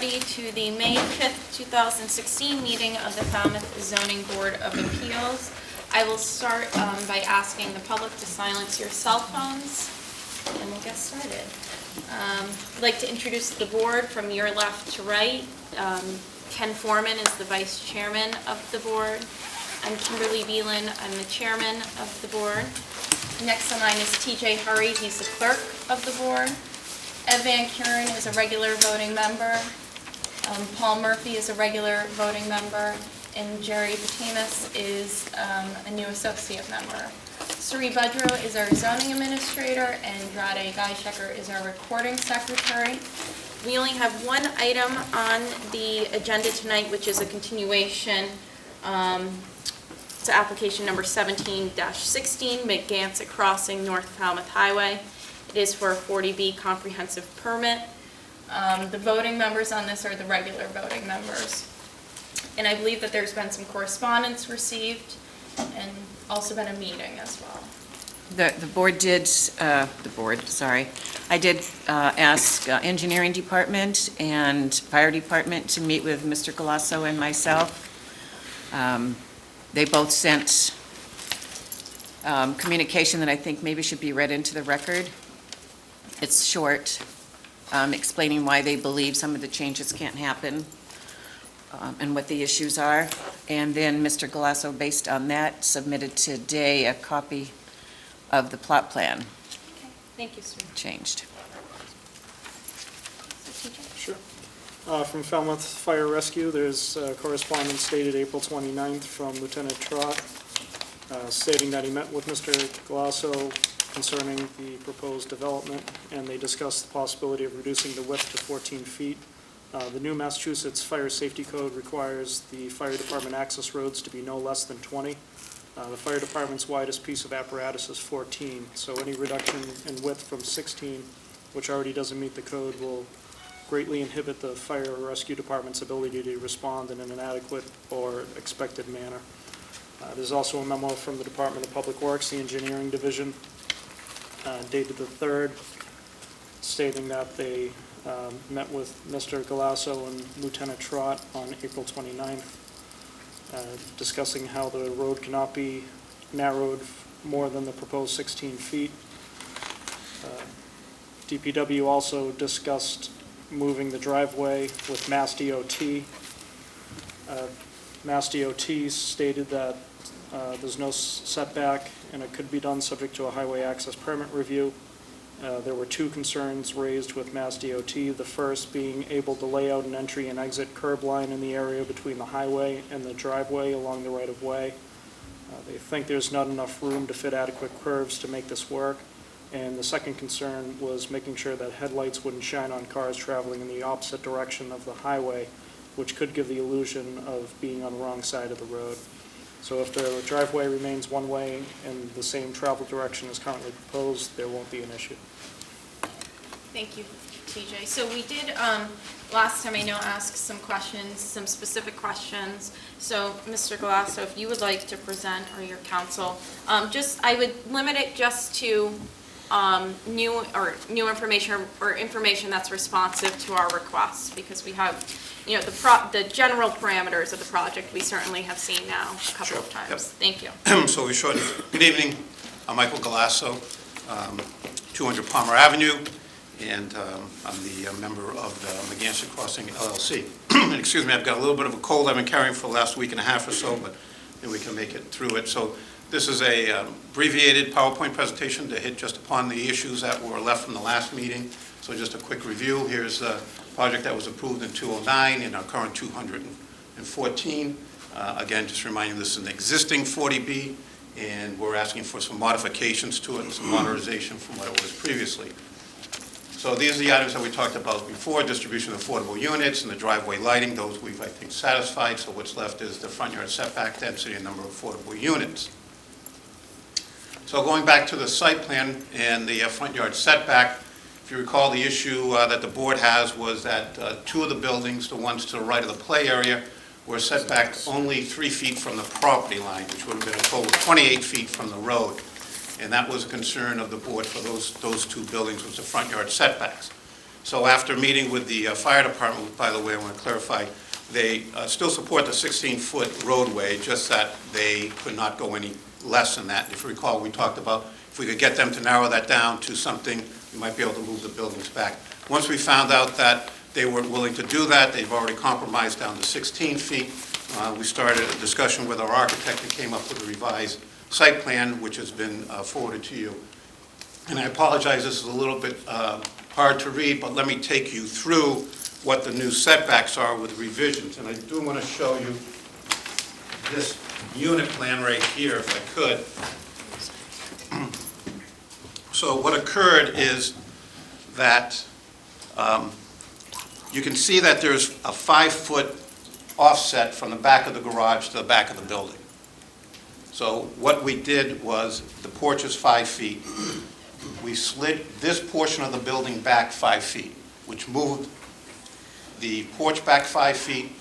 everybody to the May 5th, 2016 meeting of the Falmouth Zoning Board of Appeals. I will start by asking the public to silence your cell phones, and we'll get started. I'd like to introduce the board from your left to right. Ken Foreman is the vice chairman of the board. I'm Kimberly Beelan. I'm the chairman of the board. Next in line is TJ Hurry. He's the clerk of the board. Ed Van Kuren is a regular voting member. Paul Murphy is a regular voting member. And Jerry Patamus is a new associate member. Suri Budro is our zoning administrator, and Rade Guychecker is our recording secretary. We only have one item on the agenda tonight, which is a continuation to application number 17-16, McGansett Crossing, North Falmouth Highway. It is for a 40B comprehensive permit. The voting members on this are the regular voting members. And I believe that there's been some correspondence received and also been a meeting as well. I did ask engineering department and fire department to meet with Mr. Galasso and myself. They both sent communication that I think maybe should be read into the record. It's short, explaining why they believe some of the changes can't happen and what the issues are. And then Mr. Galasso, based on that, submitted today a copy of the plot plan. Okay, thank you, sir. Changed. Sure. From Falmouth Fire Rescue, there's correspondence dated April 29th from Lieutenant Trott stating that he met with Mr. Galasso concerning the proposed development, and they discussed the possibility of reducing the width to 14 feet. The new Massachusetts Fire Safety Code requires the fire department access roads to be no less than 20. The fire department's widest piece of apparatus is 14, so any reduction in width from 16, which already doesn't meet the code, will greatly inhibit the fire or rescue department's ability to respond in an adequate or expected manner. There's also a memo from the Department of Public Works, the Engineering Division, dated the 3rd, stating that they met with Mr. Galasso and Lieutenant Trott on April 29th, discussing how the road cannot be narrowed more than the proposed 16 feet. DPW also discussed moving the driveway with Mass DOT. Mass DOT stated that there's no setback and it could be done subject to a highway access permit review. There were two concerns raised with Mass DOT, the first being able to lay out an entry and exit curb line in the area between the highway and the driveway along the right-of-way. They think there's not enough room to fit adequate curves to make this work. And the second concern was making sure that headlights wouldn't shine on cars traveling in the opposite direction of the highway, which could give the illusion of being on the wrong side of the road. So if the driveway remains one way in the same travel direction as currently proposed, there won't be an issue. Thank you, TJ. So we did, last time I know, ask some questions, some specific questions. So Mr. Galasso, if you would like to present, or your counsel, I would limit it just to new information or information that's responsive to our requests, because we have, the general parameters of the project we certainly have seen now a couple of times. Yep. Thank you. So we should. Good evening. I'm Michael Galasso, 200 Palmer Avenue, and I'm the member of the McGansett Crossing LLC. Excuse me, I've got a little bit of a cold I've been carrying for the last week and a half or so, but maybe we can make it through it. So this is a abbreviated PowerPoint presentation to hit just upon the issues that were left from the last meeting. So just a quick review. Here's the project that was approved in 2009 and our current 214. Again, just reminding you, this is an existing 40B, and we're asking for some modifications to it and some modernization from what it was previously. So these are the items that we talked about before: distribution of affordable units and the driveway lighting. Those we've, I think, satisfied. So what's left is the front yard setback density and number of affordable units. So going back to the site plan and the front yard setback, if you recall, the issue that the board has was that two of the buildings, the ones to the right of the play area, were set back only 3 feet from the property line, which would have been a total of 28 feet from the road. And that was a concern of the board for those two buildings, was the front yard setbacks. So after meeting with the fire department, by the way, I want to clarify, they still support the 16-foot roadway, just that they could not go any less than that. If you recall, we talked about if we could get them to narrow that down to something, we might be able to move the buildings back. Once we found out that they weren't willing to do that, they've already compromised down to 16 feet. We started a discussion with our architect and came up with a revised site plan, which has been forwarded to you. And I apologize, this is a little bit hard to read, but let me take you through what the new setbacks are with revisions. And I do want to show you this unit plan right here, if I could. So what occurred is that you can see that there's a 5-foot offset from the back of the garage to the back of the building. So what we did was, the porch is 5 feet. We slid this portion of the building back 5 feet, which moved the porch back 5 feet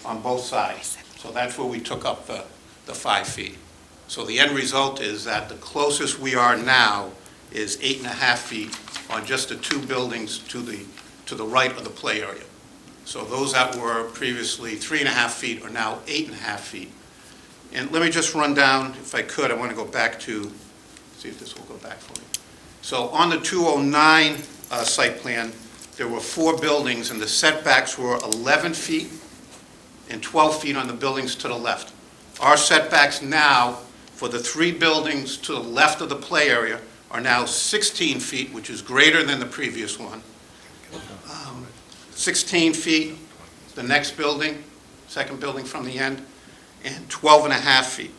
on both sides. So that's where we took up the 5 feet. So the end result is that the closest we are now is 8.5 feet on just the two buildings to the right of the play area. So those that were previously 3.5 feet are now 8.5 feet. And let me just run down, if I could, I want to go back to, see if this will go back for me. So on the 209 site plan, there were 4 buildings, and the setbacks were 11 feet and 12 feet on the buildings to the left. Our setbacks now for the 3 buildings to the left of the play area are now 16 feet, which is greater than the previous one. 16 feet, the next building, second building from the end, and 12.5 feet.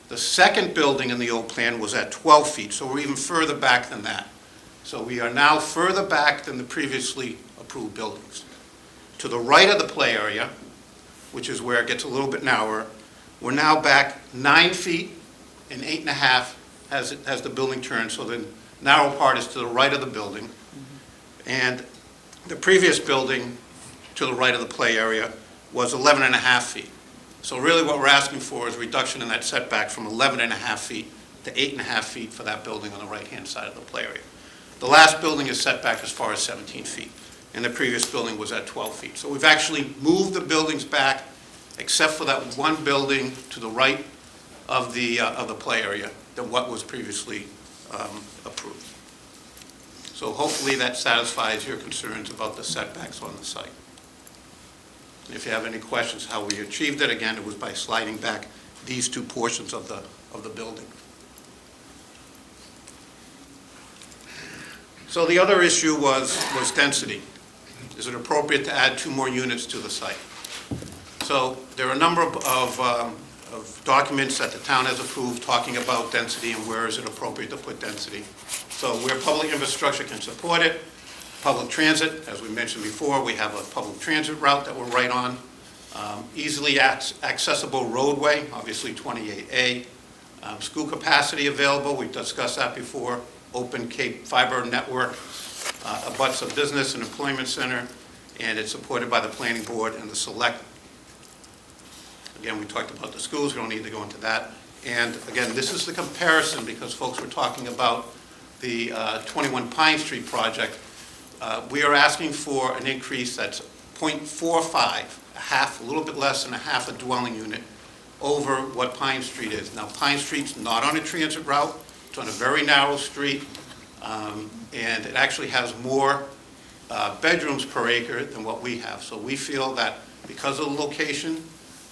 The second building in the old plan was at 12 feet, so we're even further back than that. So we are now further back than the previously approved buildings. To the right of the play area, which is where it gets a little bit narrower, we're now back 9 feet and 8.5 as the building turns, so the narrow part is to the right of the building. And the previous building to the right of the play area was 11.5 feet. So really what we're asking for is a reduction in that setback from 11.5 feet to 8.5 feet for that building on the right-hand side of the play area. The last building is set back as far as 17 feet, and the previous building was at 12 feet. So we've actually moved the buildings back, except for that one building to the right of the play area than what was previously approved. So hopefully that satisfies your concerns about the setbacks on the site. And if you have any questions how we achieved it, again, it was by sliding back these 2 portions of the building. So the other issue was density. Is it appropriate to add 2 more units to the site? So there are a number of documents that the town has approved talking about density and where is it appropriate to put density. So where public infrastructure can support it, public transit, as we mentioned before, we have a public transit route that we're right on. Easily accessible roadway, obviously 28A. School capacity available, we've discussed that before. Open Cape Fiber network, abuts a business and employment center, and it's supported by the planning board and the select. Again, we talked about the schools, we don't need to go into that. And again, this is the comparison because folks were talking about the 21 Pine Street project. We are asking for an increase that's 0.45, a little bit less than a half a dwelling unit over what Pine Street is. Now, Pine Street's not on a transit route, it's on a very narrow street, and it actually has more bedrooms per acre than what we have. So we feel that because of the location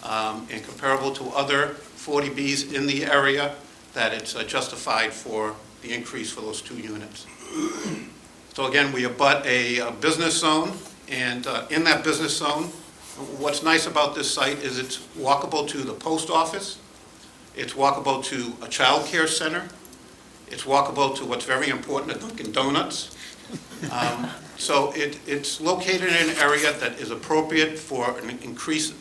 and comparable to other 40Bs in the area, that it's justified for the increase for those 2 units. So again, we abut a business zone, and in that business zone, what's nice about this site is it's walkable to the post office, it's walkable to a child care center, it's walkable to what's very important, a Dunkin' Donuts. So it's located in an area that is appropriate for an increased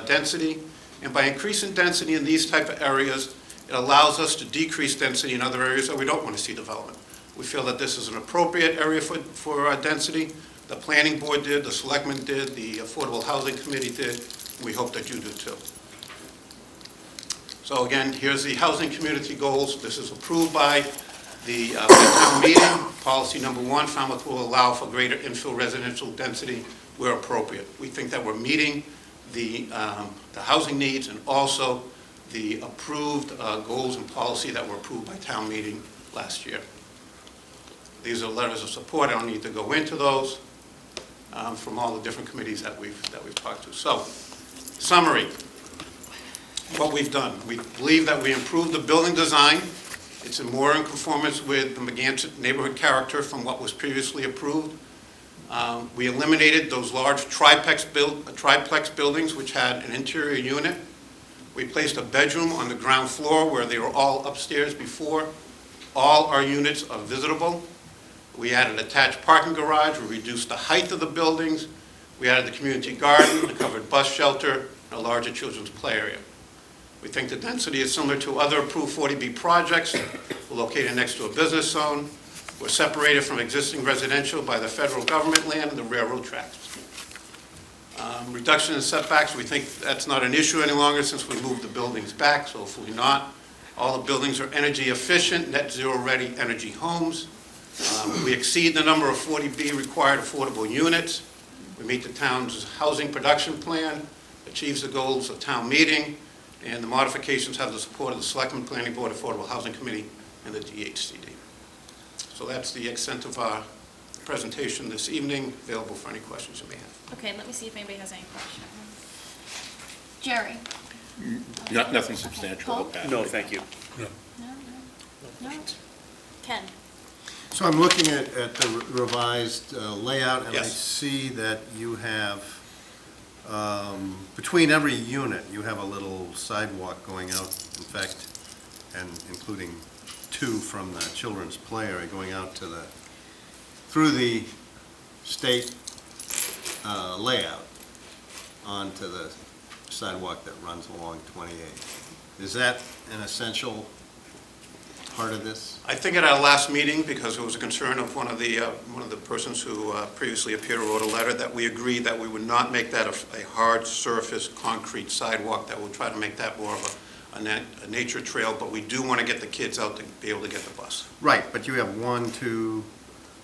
density, and by increasing density in these type of areas, it allows us to decrease density in other areas that we don't want to see development. We feel that this is an appropriate area for density. The planning board did, the selectmen did, the Affordable Housing Committee did. We hope that you do too. So again, here's the housing community goals. This is approved by The town meeting, policy number 1, Falmouth will allow for greater infill residential density where appropriate. We think that we're meeting the housing needs and also the approved goals and policy that were approved by town meeting last year. These are letters of support. I don't need to go into those from all the different committees that we've talked to. So, summary, what we've done. We believe that we improved the building design. It's more in conformance with the Megansett neighborhood character from what was previously approved. We eliminated those large triplex buildings which had an interior unit. We placed a bedroom on the ground floor where they were all upstairs before. All our units are visitable. We added attached parking garage. We reduced the height of the buildings. We added the community garden, a covered bus shelter, and a larger children's play area. We think the density is similar to other approved 40B projects. We're located next to a business zone. We're separated from existing residential by the federal government land and the railroad tracks. Reduction in setbacks, we think that's not an issue any longer since we moved the buildings back, so hopefully not. All the buildings are energy efficient, net zero ready energy homes. We exceed the number of 40B required affordable units. We meet the town's housing production plan, achieves the goals of town meeting, and the modifications have the support of the Selectmen Planning Board, Affordable Housing Committee, and the DHCD. So that's the extent of our presentation this evening. Available for any questions you may have. Okay, let me see if anybody has any questions. Jerry? Nothing substantial. Paul? Okay. No, thank you. No? Ken? So I'm looking at the revised layout, and I Yes. see that you have, between every unit, you have a little sidewalk going out, in fact, and including 2 from the children's play area going out to through the state layout onto the sidewalk that runs along 28. Is that an essential part of this? I think at our last meeting, because it was a concern of one of the persons who previously appeared wrote a letter, that we agreed that we would not make that a hard surface concrete sidewalk, that we'll try to make that more of a nature trail, but we do want to get the kids out to be able to get the bus. Right, but you have 1, 2,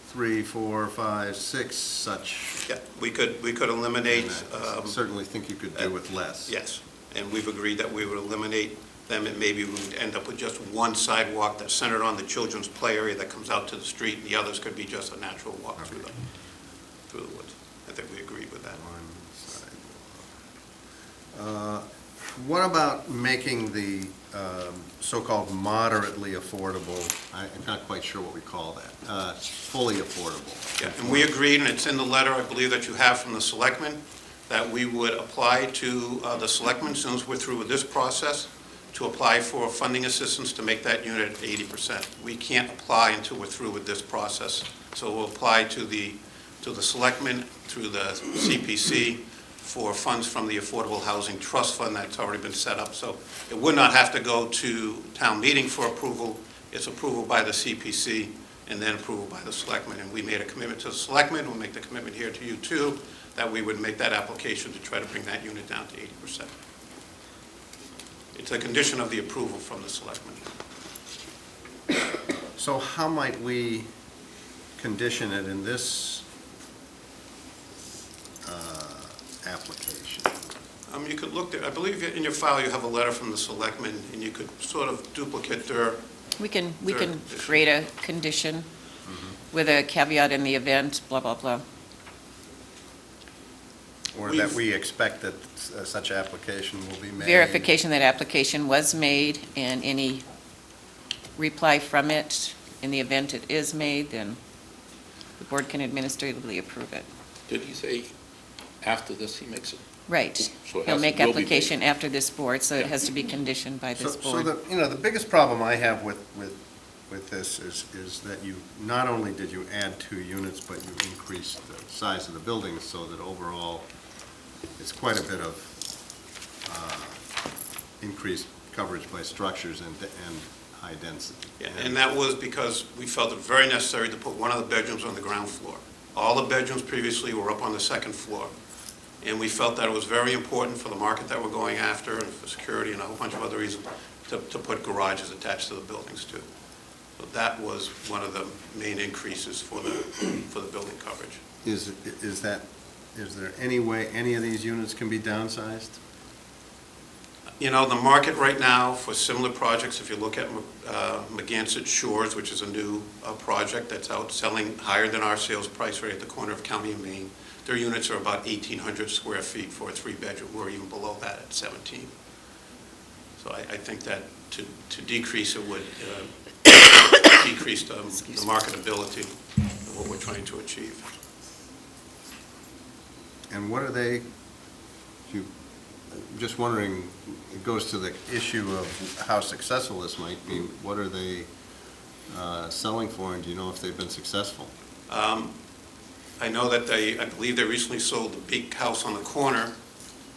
3, 4, 5, 6 such. Yeah, we could eliminate. I certainly think you could do with less. Yes, and we've agreed that we would eliminate them, and maybe we would end up with just one sidewalk that's centered on the children's play area that comes out to the street, and the others could be just a natural walk through the woods. I think we agreed with that. One sidewalk. What about making the so-called moderately affordable, I'm not quite sure what we call that, fully affordable? Yeah, and we agreed, and it's in the letter, I believe, that you have from the selectmen, that we would apply to the selectmen, as soon as we're through with this process, to apply for funding assistance to make that unit at 80%. We can't apply until we're through with this process. So we'll apply to the selectmen through the CPC for funds from the Affordable Housing Trust Fund that's already been set up. So it would not have to go to town meeting for approval. It's approval by the CPC and then approval by the selectmen. And we made a commitment to the selectmen. We'll make the commitment here to you too, that we would make that application to try to bring that unit down to 80%. It's a condition of the approval from the selectmen. So how might we condition it in this application? You could look there, I believe in your file you have a letter from the selectmen, and you could sort of duplicate their, We can Sure. create a condition with a caveat in the event, blah, blah, blah. Or that we expect that such application will be made? Verification that application was made, and any reply from it, in the event it is made, then the board can administratively approve it. Did he say after this he makes it? Right. So it He'll has- make will be application after this board, so it has to be conditioned by this So board. the biggest problem I have with this is that you, not only did you add 2 units, but you increased the size of the building so that overall it's quite a bit of increased coverage by structures and high density. yeah, and that was because we felt it very necessary to put one of the bedrooms on the ground floor. All the bedrooms previously were up on the second floor. And we felt that it was very important for the market that we're going after and for security and a whole bunch of other reasons to put garages attached to the buildings too. So that was one of the main increases for the building coverage. Is there any way any of these units can be downsized? You know, the market right now for similar projects, if you look at Magansett Shores, which is a new project that's out selling higher than our sales price right at the corner of County and Main, their units are about 1,800 square feet for a three-bedroom. We're even below that at 17. So I think that to decrease it would decrease the marketability of what we're trying to achieve. And what are they, I'm just wondering, it goes to the issue of how successful this might be. What are they selling for, and do you know if they've been successful? I know that I believe they recently sold the big house on the corner,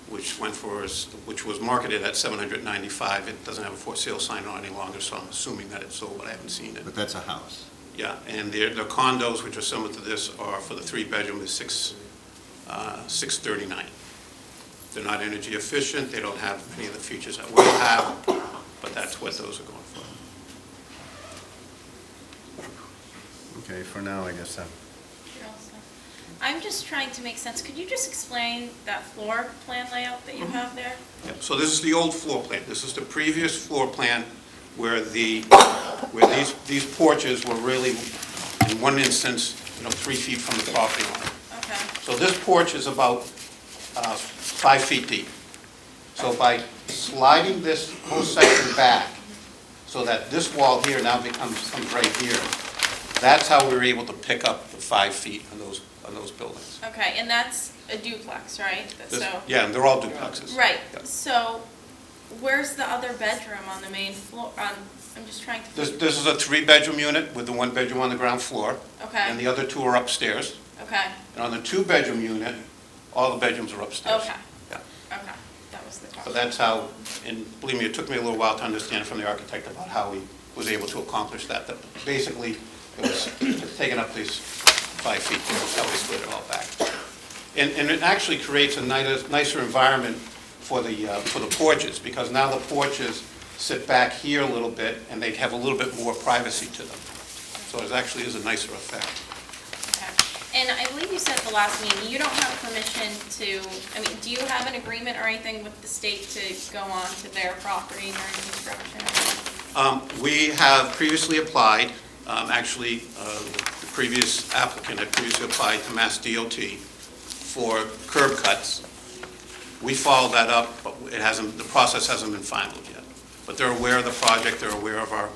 which was marketed at $795. It doesn't have a for sale sign on any longer, so I'm assuming that it's sold, but I haven't seen it. But that's a house. Yeah, and their condos, which are similar to this, are for the three-bedroom is $639. They're not energy efficient. They don't have many of the features that we'll have, but that's what those are going for. Okay, for now, I guess I'm... I'm just trying to make sense. Could you just explain that floor plan layout that you have there? Yeah, so this is the old floor plan. This is the previous floor plan where these porches were really, in one instance, 3 feet from the property line. Okay. So this porch is about 5 feet deep. So by sliding this whole section back, so that this wall here now comes right here, that's how we were able to pick up the 5 feet on those buildings. Okay, and that's a duplex, right? Yeah, and they're all duplexes. Right, Yeah. so where's the other bedroom on the main floor? I'm just trying to... This is a 3-bedroom unit with the 1 bedroom on the ground floor. Okay. And the other 2 are upstairs. Okay, And on the 2-bedroom unit, all the bedrooms are upstairs. okay, Yeah. okay, that was the So question. that's how, and believe me, it took me a little while to understand from the architect about how he was able to accomplish that. That basically, it was taking up these 5 feet there, that's how we split it all back. And it actually creates a nicer environment for the porches, because now the porches sit back here a little bit, and they have a little bit more privacy to them. So it actually is a nicer effect. Okay. And I believe you said at the last meeting, you don't have permission to, do you have an agreement or anything with the state to go on to their property during construction? We have previously applied, the previous applicant had previously applied to Mass DOT for curb cuts. We followed that up, but the process hasn't been finalized yet. But they're aware of the project, they're aware of our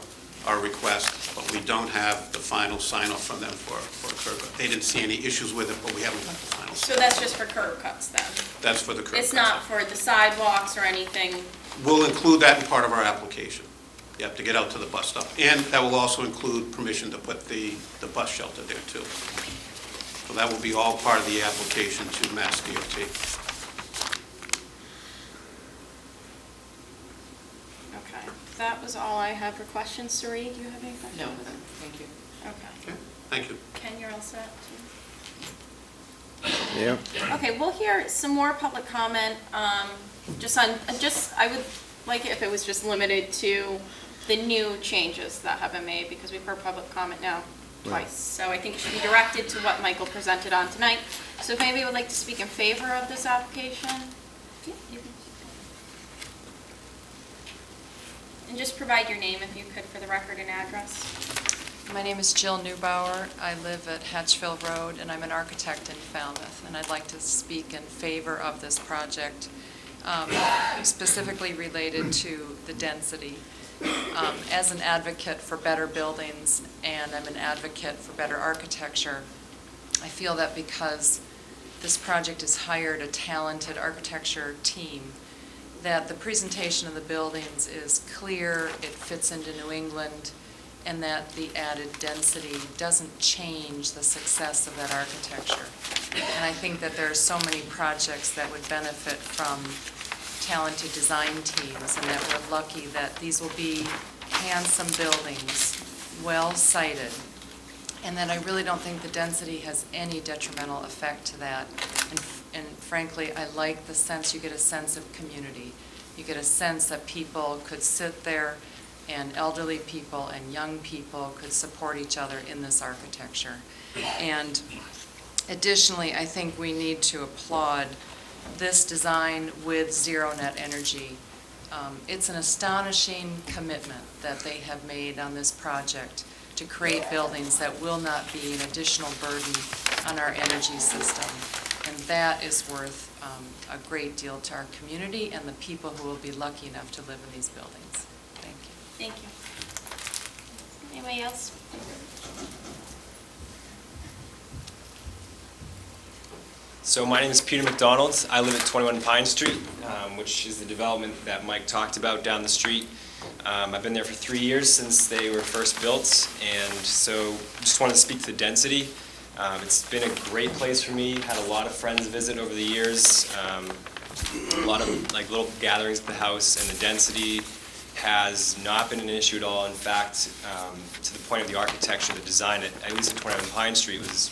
request, but we don't have the final sign-off from them for a curb cut. They didn't see any issues with it, but we haven't got the final. So that's just for curb cuts then? That's for the curb cuts. It's not for the sidewalks or anything? We'll include that in part of our application. You have to get out to the bus stop. And that will also include permission to put the bus shelter there too. So that will be all part of the application to Mass DOT. Okay, that was all I had for questions. Sari, do you have any questions? No, thank you. Okay. Okay, thank you. Ken, you're all set too? Yeah. Okay, we'll hear some more public comment, I would like it if it was just limited to the new changes that have been made, because we've heard public comment now twice. So I think it should be directed to what Michael presented on tonight. So if anybody would like to speak in favor of this application? Yeah, you can. And just provide your name, if you could, for the record and address. My name is Jill Neubauer. I live at Hatchville Road, and I'm an architect in Falmouth, and I'd like to speak in favor of this project, specifically related to the density. As an advocate for better buildings, and I'm an advocate for better architecture, I feel that because this project has hired a talented architecture team, that the presentation of the buildings is clear, it fits into New England, and that the added density doesn't change the success of that architecture. And I think that there are so many projects that would benefit from talented design teams, and that we're lucky that these will be handsome buildings, well-sited, and that I really don't think the density has any detrimental effect to that. And frankly, I like the sense, you get a sense of community. You get a sense that people could sit there and elderly people and young people could support each other in this architecture. And additionally, I think we need to applaud this design with zero net energy. It's an astonishing commitment that they have made on this project to create buildings that will not be an additional burden on our energy system. And that is worth a great deal to our community and the people who will be lucky enough to live in these buildings. Thank you. Thank you. Anybody else? So my name is Peter McDonald. I live at 21 Pine Street, which is the development that Mike talked about down the street. I've been there for 3 years since they were first built, and so just wanted to speak to the density. It's been a great place for me. Had a lot of friends visit over the years. A lot of like little gatherings at the house, and the density has not been an issue at all. In fact, to the point of the architecture, the design, at least at 21 Pine Street, was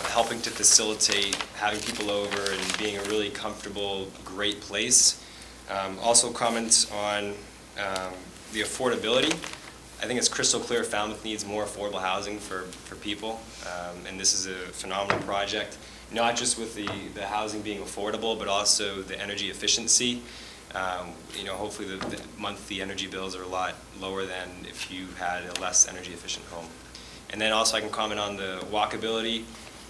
helping to facilitate having people over and being a really comfortable, great place. Also comments on the affordability. I think it's crystal clear Falmouth needs more affordable housing for people, and this is a phenomenal project, not just with the housing being affordable, but also the energy efficiency. Hopefully the monthly energy bills are a lot lower than if you had a less energy efficient home. And then also I can comment on the walkability.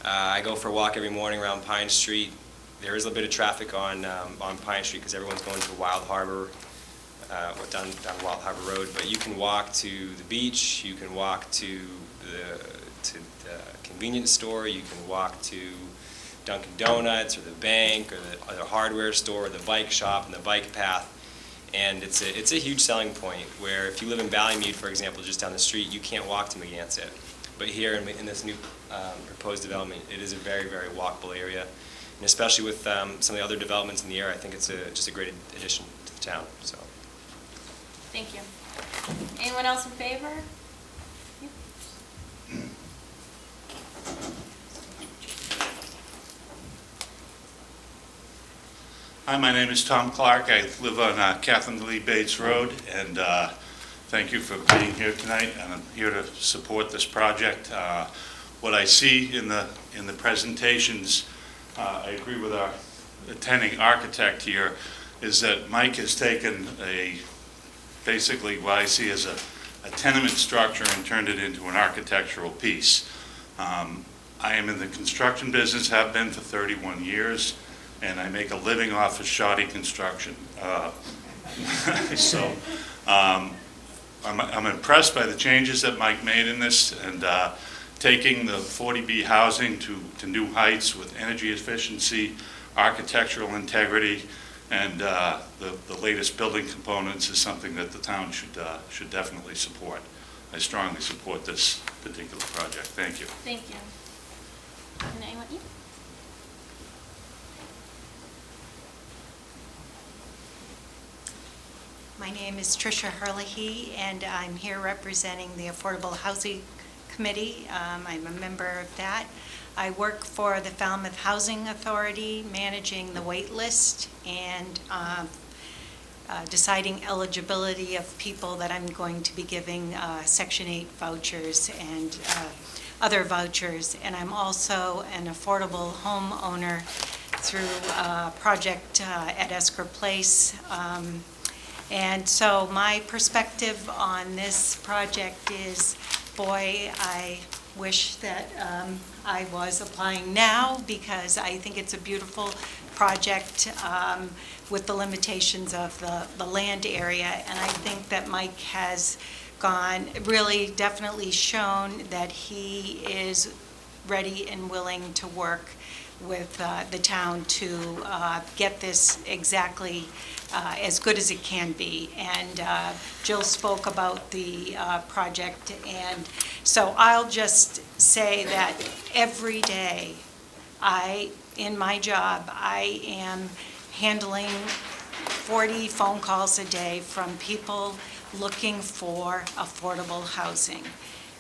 I go for a walk every morning around Pine Street. There is a bit of traffic on Pine Street because everyone's going to Wild Harbor, down Wild Harbor Road. But you can walk to the beach. You can walk to the convenience store. You can walk to Dunkin' Donuts or the bank or the hardware store or the bike shop and the bike path. And it's a huge selling point where if you live in Ballymead, for example, just down the street, you can't walk to Megansett. But here in this new proposed development, it is a very, very walkable area. And especially with some of the other developments in the area, I think it's just a great addition to the town. So. Thank you. Anyone else in favor? Hi, my name is Tom Clark. I live on Catherine Lee Bates Road, and thank you for being here tonight. And I'm here to support this project. What I see in the presentations, I agree with our attending architect here, is that Mike has taken basically what I see as a tenement structure and turned it into an architectural piece. I am in the construction business, have been for 31 years. And I make a living off of shoddy construction. So I'm impressed by the changes that Mike made in this, and taking the 40B housing to new heights with energy efficiency, architectural integrity, and the latest building components is something that the town should definitely support. I strongly support this particular project. Thank you. Thank you. And anyone? Yeah. My name is Tricia Herlihy, and I'm here representing the Affordable Housing Committee. I'm a member of that. I work for the Falmouth Housing Authority, managing the wait list and deciding eligibility of people that I'm going to be giving Section 8 vouchers and other vouchers. And I'm also an affordable home owner through a project at Esker Place. And so my perspective on this project is, boy, I wish that I was applying now, because I think it's a beautiful project with the limitations of the land area. And I think that Mike has really definitely shown that he is ready and willing to work with the town to get this exactly as good as it can be. And Jill spoke about the project, and so I'll just say that every day in my job, I am handling 40 phone calls a day from people looking for affordable housing.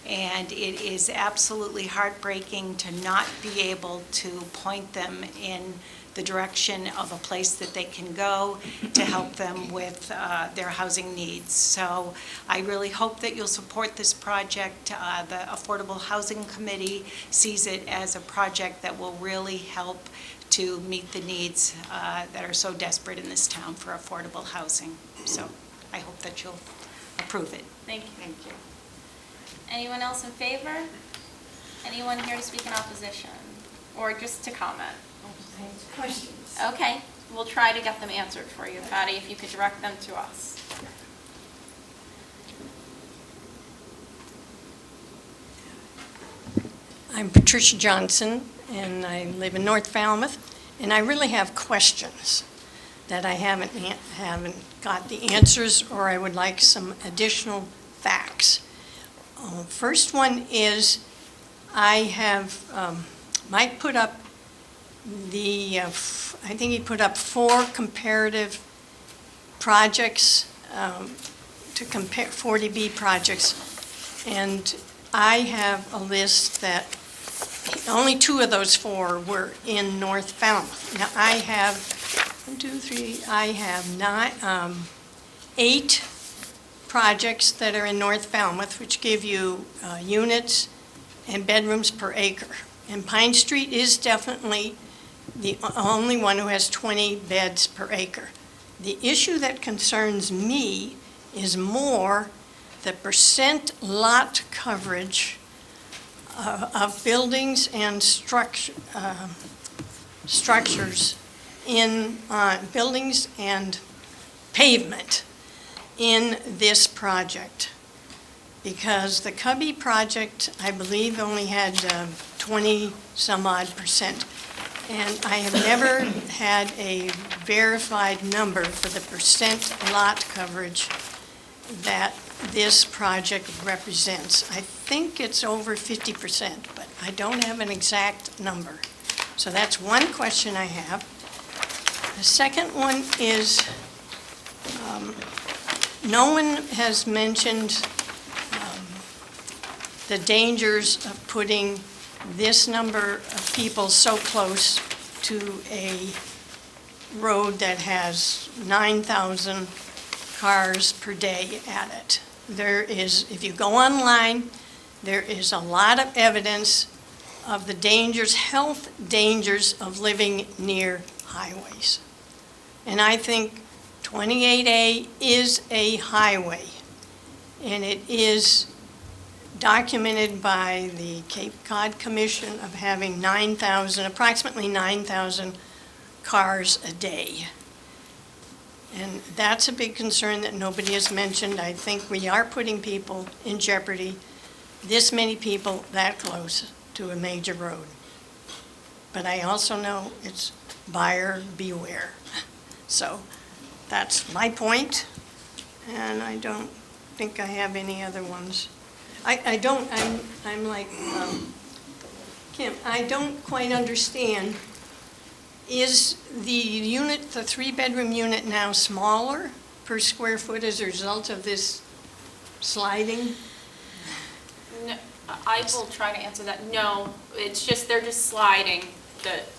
And it is absolutely heartbreaking to not be able to point them in the direction of a place that they can go to help them with their housing needs. So I really hope that you'll support this project. The Affordable Housing Committee sees it as a project that will really help to meet the needs that are so desperate in this town for affordable housing. So I hope that you'll approve it. Thank you. Thank you. Anyone else in favor? Anyone here to speak in opposition? Or just to comment? Questions? Okay, we'll try to get them answered for you. Patty, if you could direct them to us. I'm Patricia Johnson, and I live in North Falmouth, and I really have questions that I haven't got the answers, or I would like some additional facts. First one is, I have, Mike put up I think he put up 4 comparative projects to compare 40B projects, and I have a list that only 2 of those 4 were in North Falmouth. Now, I have 8 projects that are in North Falmouth, which give you units and bedrooms per acre. And Pine Street is definitely the only one who has 20 beds per acre. The issue that concerns me is more the percent lot coverage of buildings and structures in buildings and pavement in this project. Because the Cubby project, I believe, only had 20 some odd percent. And I have never had a verified number for the percent lot coverage that this project represents. I think it's over 50%, but I don't have an exact number. So that's one question I have. The second one is, no one has mentioned the dangers of putting this number of people so close to a road that has 9,000 cars per day at it. There is, if you go online, there is a lot of evidence of the dangers, health dangers of living near highways. And I think 28A is a highway, and it is documented by the Cape Cod Commission of having approximately 9,000 cars a day. And that's a big concern that nobody has mentioned. I think we are putting people in jeopardy, this many people that close to a major road. But I also know it's buyer beware. So that's my point, and I don't think I have any other ones. I'm like Kim, I don't quite understand. Is the 3-bedroom unit now smaller per square foot as a result of this sliding? No, I will try to answer that. No, it's just, they're just sliding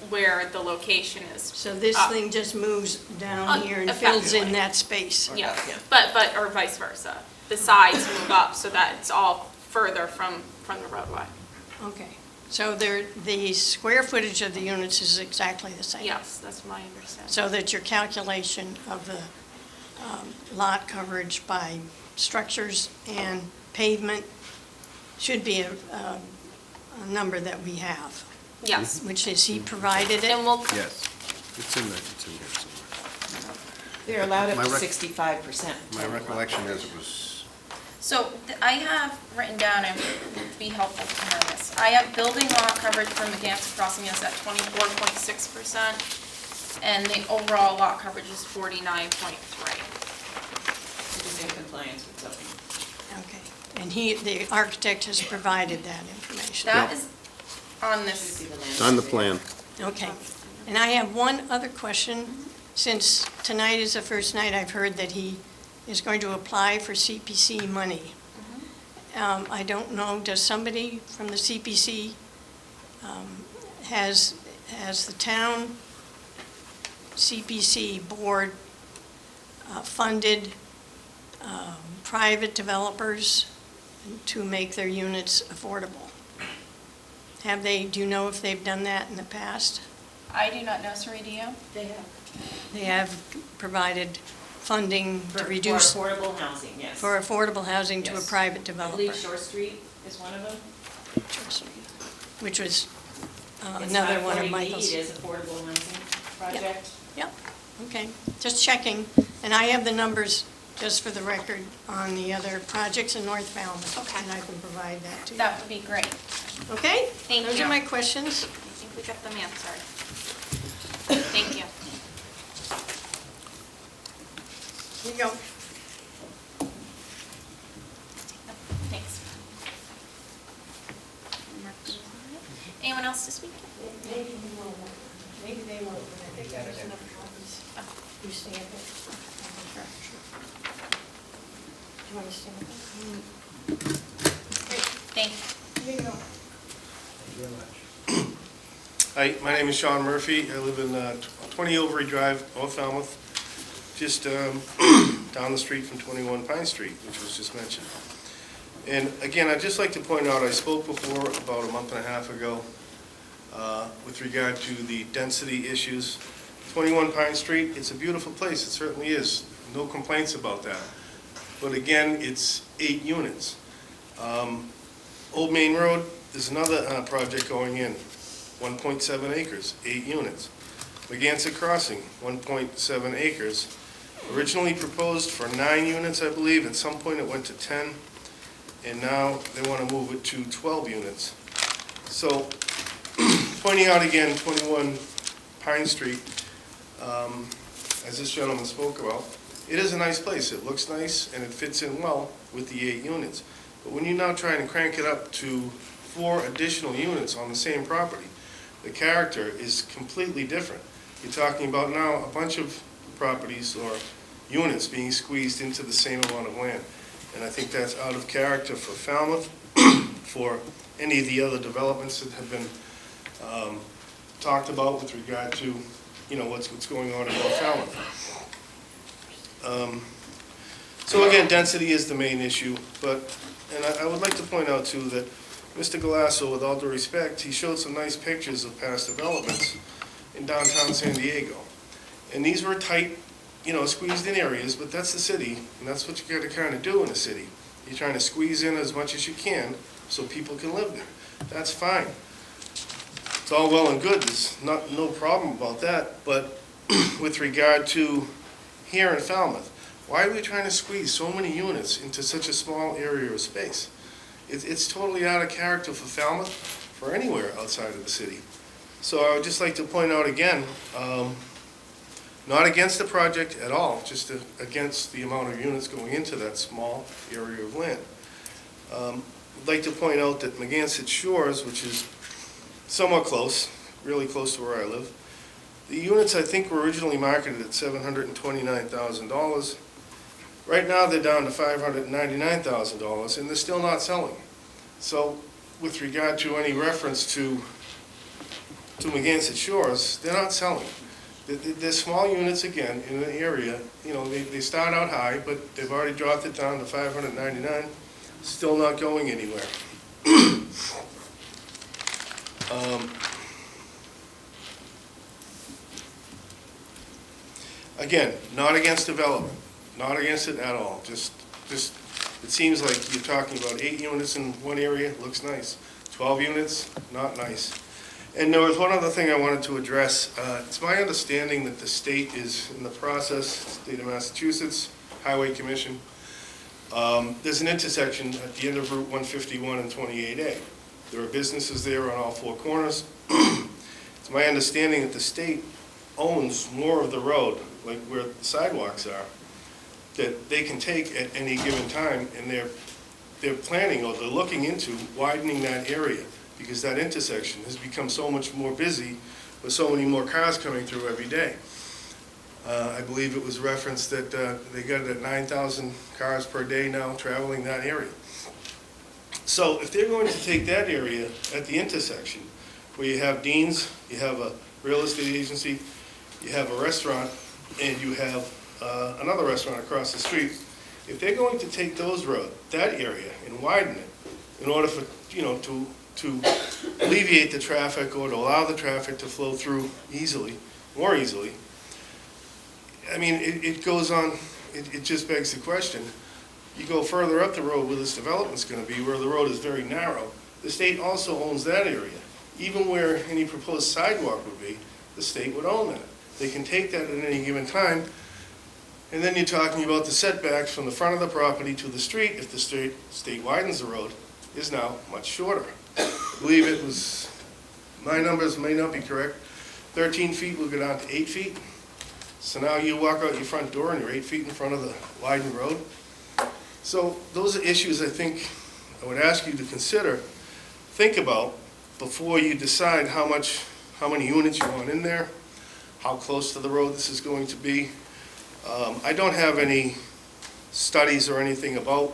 where the location is. So this thing just moves down here and fills in that space? Yeah, but, or vice versa. The sides move up so that it's all further from the roadway. Okay, so the square footage of the units is exactly the same? Yes, that's my understanding. So that your calculation of the lot coverage by structures and pavement should be a number that we have. Yes. Which is, he provided it? And we'll, Yes, it's in here somewhere. They're allowed up My to rec- 65%. My recollection is it was, so I have written down, and it would be helpful to know this. I have building lot coverage for Megantic Crossing is at 24.6%, and the overall lot coverage is 49.3. It is in compliance with zoning. Okay, and the architect has provided that information? That is on this. it's on the plan. Okay, and I have one other question. Since tonight is the first night I've heard that he is going to apply for CPC money. I don't know, does somebody from the CPC, has the town CPC board funded private developers to make their units affordable. Have they, do you know if they've done that in the past? I do not know, Sari, do you? They have. They have provided funding to reduce, For affordable housing, yes. for affordable housing to a Yes. private I developer. believe Shore Street is one of them. Which was It's another not one of 40B, Michael's. It is affordable housing project. Yep, okay, just checking. And I have the numbers, just for the record, on the other projects in North Falmouth. Okay. And I can provide that to you. That would be great. Okay? Thank Those you. are my questions. I think we got them answered. Thank you. Here you go. Thanks. Anyone else to speak? Maybe they won't, but I think there's enough copies. You stamp it. Sure. Do you want to stamp it? Great, thank you. Here you go. Hi, my name is Sean Murphy. I live in 20 Overy Drive, North Falmouth, just down the street from 21 Pine Street, which was just mentioned. And again, I'd just like to point out, I spoke before about a month and a half ago with regard to the density issues. 21 Pine Street, it's a beautiful place, it certainly is. No complaints about that. But again, it's 8 units. Old Main Road, there's another project going in, 1.7 acres, 8 units. Megantic Crossing, 1.7 acres. Originally proposed for 9 units, I believe. At some point it went to 10, and now they want to move it to 12 units. So, pointing out again, 21 Pine Street, as this gentleman spoke about, it is a nice place. It looks nice, and it fits in well with the 8 units. But when you're now trying to crank it up to 4 additional units on the same property, the character is completely different. You're talking about now a bunch of properties or units being squeezed into the same amount of land. And I think that's out of character for Falmouth, for any of the other developments that have been talked about with regard to, you know, what's going on in North Falmouth. So again, density is the main issue, but, and I would like to point out too that Mr. Galasso, with all due respect, he showed some nice pictures of past developments in downtown San Diego. And these were tight, you know, squeezed in areas, but that's the city, and that's what you gotta kinda do in a city. You're trying to squeeze in as much as you can so people can live there. That's fine. It's all well and good, there's no problem about that, but with regard to here in Falmouth, why are we trying to squeeze so many units into such a small area of space? It's totally out of character for Falmouth, for anywhere outside of the city. So I would just like to point out again, not against the project at all, just against the amount of units going into that small area of land. I'd like to point out that Megantic Shores, which is somewhat close, really close to where I live, the units I think were originally marketed at $729,000. Right now, they're down to $599,000, and they're still not selling. So, with regard to any reference to Megantic Shores, they're not selling. They're small units again in an area, you know, they start out high, but they've already dropped it down to $599, still not going anywhere. Again, not against development, not against it at all, just, it seems like you're talking about 8 units in one area, looks nice. 12 units, not nice. And there was one other thing I wanted to address. It's my understanding that the state is in the process, state of Massachusetts, Highway Commission, there's an intersection at the end of Route 151 and 28A. There are businesses there on all 4 corners. It's my understanding that the state owns more of the road, like where the sidewalks are, that they can take at any given time, and they're planning, or they're looking into widening that area, because that intersection has become so much more busy with so many more cars coming through every day. I believe it was referenced that they got it at 9,000 cars per day now traveling that area. So if they're going to take that area at the intersection, where you have Dean's, you have a real estate agency, you have a restaurant, and you have another restaurant across the street. If they're going to take those roads, that area, and widen it, in order for, to alleviate the traffic or to allow the traffic to flow through easily, more easily, I mean, it goes on, it just begs the question. You go further up the road where this development's gonna be, where the road is very narrow, the state also owns that area. Even where any proposed sidewalk would be, the state would own that. They can take that at any given time, and then you're talking about the setbacks from the front of the property to the street, if the state widens the road, is now much shorter. I believe it was, my numbers may not be correct, 13 feet will go down to 8 feet. So now you walk out your front door and you're 8 feet in front of the widened road. So those are issues I think I would ask you to consider, think about before you decide how many units you want in there, how close to the road this is going to be. I don't have any studies or anything about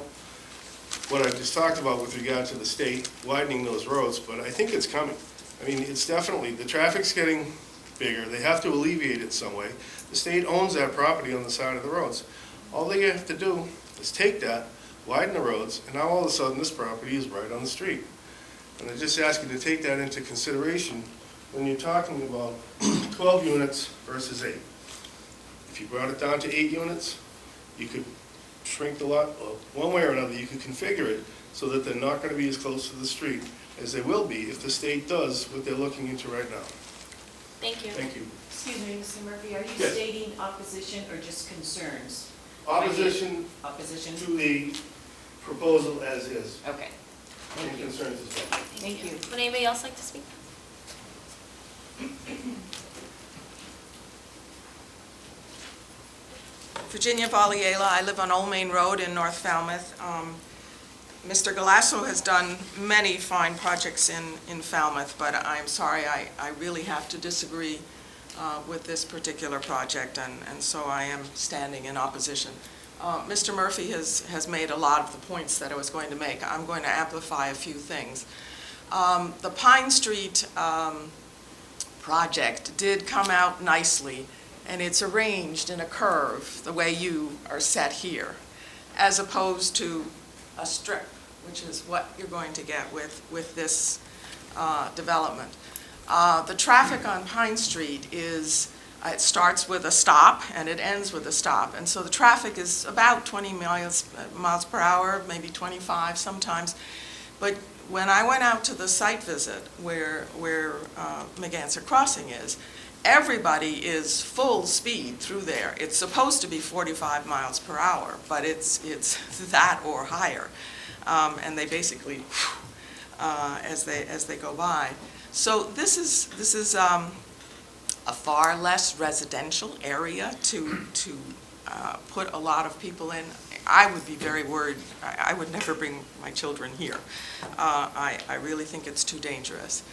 what I just talked about with regard to the state widening those roads, but I think it's coming. I mean, it's definitely, the traffic's getting bigger. They have to alleviate it some way. The state owns that property on the side of the roads. All they have to do is take that, widen the roads, and now all of a sudden this property is right on the street. And I just ask you to take that into consideration when you're talking about 12 units versus 8. If you brought it down to 8 units, you could shrink the lot, one way or another, you could configure it so that they're not going to be as close to the street as they will be if the state does what they're looking into right now. Thank you. Thank you. Excuse me, Mr. Murphy, are you Yes. stating opposition or just concerns? Opposition Opposition? to the proposal as is, Okay, and thank you. concerns as well. Thank you. Would anybody else like to speak? Virginia Valiela, I live on Old Main Road in North Falmouth. Mr. Galasso has done many fine projects in Falmouth, but I'm sorry, I really have to disagree with this particular project, and so I am standing in opposition. Mr. Murphy has made a lot of the points that I was going to make. I'm going to amplify a few things. The Pine Street project did come out nicely, and it's arranged in a curve the way you are set here, as opposed to a strip, which is what you're going to get with this development. The traffic on Pine Street it starts with a stop and it ends with a stop, and so the traffic is about 20 miles per hour, maybe 25 sometimes. But when I went out to the site visit where Megantic Crossing is, everybody is full speed through there. It's supposed to be 45 miles per hour, but it's that or higher. And they basically, as they go by. So this is a far less residential area to put a lot of people in. I would be very worried. I would never bring my children here. I really think it's too dangerous.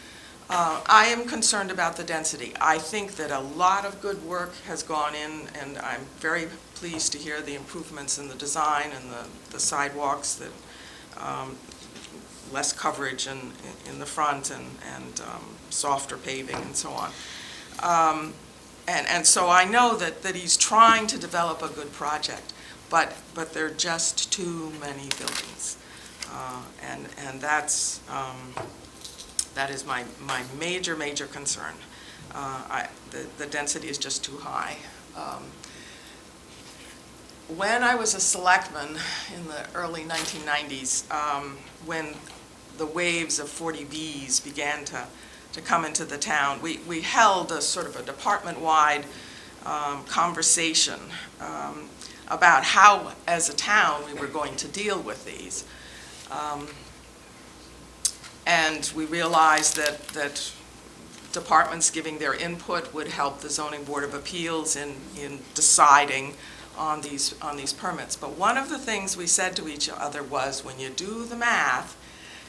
I am concerned about the density. I think that a lot of good work has gone in, and I'm very pleased to hear the improvements in the design and the sidewalks, that less coverage in the front and softer paving and so on. And so I know that he's trying to develop a good project, but there are just too many buildings. And that is my major concern. The density is just too high. When I was a selectman in the early 1990s, when the waves of 40Bs began to come into the town, we held a sort of a department-wide conversation about how, as a town, we were going to deal with these. And we realized that departments giving their input would help the Zoning Board of Appeals in deciding on these permits. But one of the things we said to each other was, when you do the math,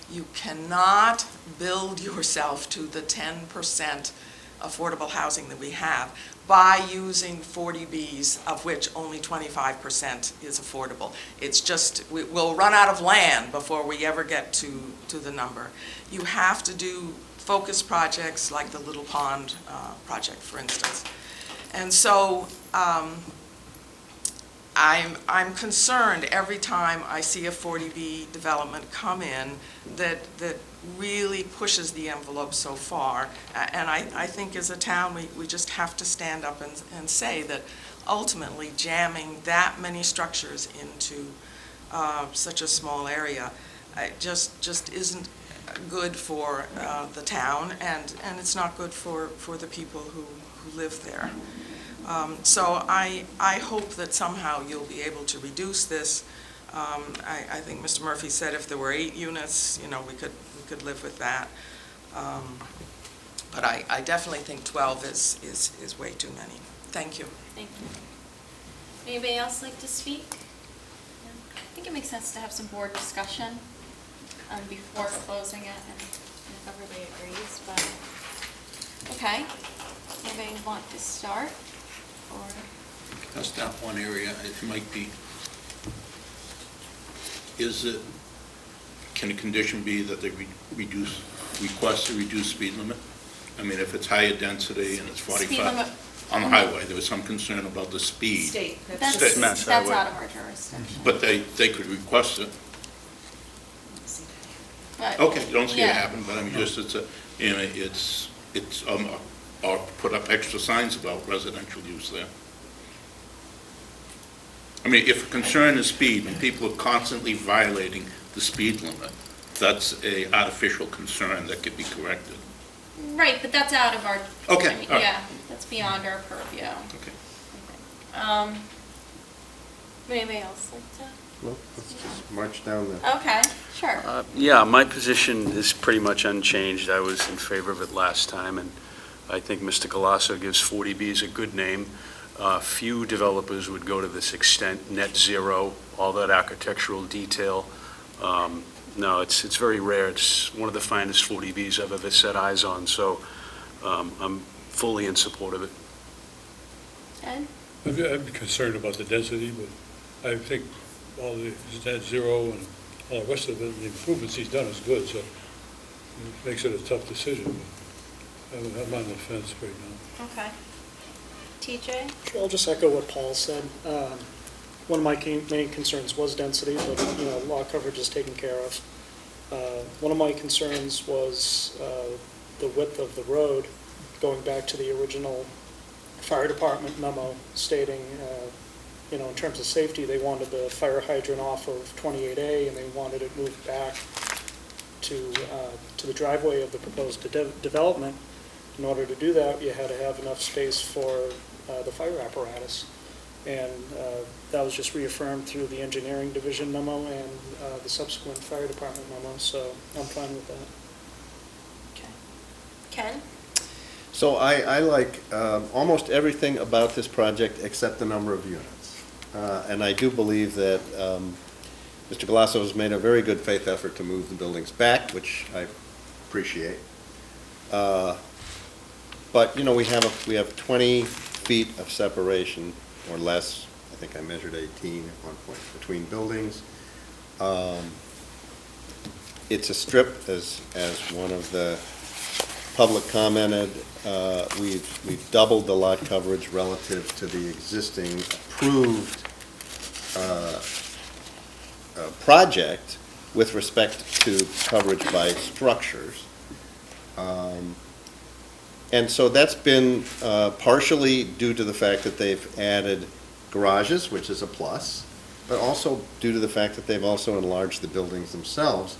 you cannot build yourself to the 10% affordable housing that we have by using 40Bs, of which only 25% is affordable. It's just, we'll run out of land before we ever get to the number. You have to do focus projects like the Little Pond project, for instance. And so I'm concerned every time I see a 40B development come in that really pushes the envelope so far. And I think as a town, we just have to stand up and say that ultimately jamming that many structures into such a small area just isn't good for the town, and it's not good for the people who live there. So I hope that somehow you'll be able to reduce this. I think Mr. Murphy said if there were 8 units, we could live with that. But I definitely think 12 is way too many. Thank you. Thank you. Anybody else like to speak? No? I think it makes sense to have some board discussion before closing it, and if everybody agrees, but, okay. Anybody want to start, or? That's that one area, it might be, can a condition be that they request a reduced speed limit? I mean, if it's higher density and it's 45. Speed limit. On the highway, there was some concern about the speed. State. That's out of our jurisdiction. But they could request it. But, Okay, you don't see it yeah. happen, but I mean, just or put up extra signs about residential use there. I mean, if a concern is speed and people are constantly violating the speed limit, that's a artificial concern that could be corrected. Right, but that's out of our. Okay, I mean, all right. yeah, that's beyond our purview. Okay. Anybody else like to? Well, let's just march down the... Okay, sure. Yeah, my position is pretty much unchanged. I was in favor of it last time, and I think Mr. Galasso gives 40Bs a good name. Few developers would go to this extent, net zero, all that architectural detail. No, it's very rare. It's one of the finest 40Bs I've ever set eyes on, so I'm fully in support of it. Ed? I'd be concerned about the density, but I think all the net zero and all the rest of it, the improvements he's done is good, so it makes it a tough decision. I'm on the fence right now. Okay. TJ? Sure, I'll just echo what Paul said. One of my main concerns was density, but, lot coverage is taken care of. One of my concerns was the width of the road, going back to the original fire department memo stating, in terms of safety, they wanted the fire hydrant off of 28A, and they wanted it moved back to the driveway of the proposed development. In order to do that, you had to have enough space for the fire apparatus. And that was just reaffirmed through the engineering division memo and the subsequent fire department memo, so I'm fine with that. Okay. Ken? So I like almost everything about this project except the number of units. And I do believe that Mr. Galasso has made a very good faith effort to move the buildings back, which I appreciate. But, we have 20 feet of separation or less. I think I measured 18 at one point between buildings. It's a strip, as one of the public commented. We've doubled the lot coverage relative to the existing approved project with respect to coverage by structures. And so that's been partially due to the fact that they've added garages, which is a plus, but also due to the fact that they've also enlarged the buildings themselves.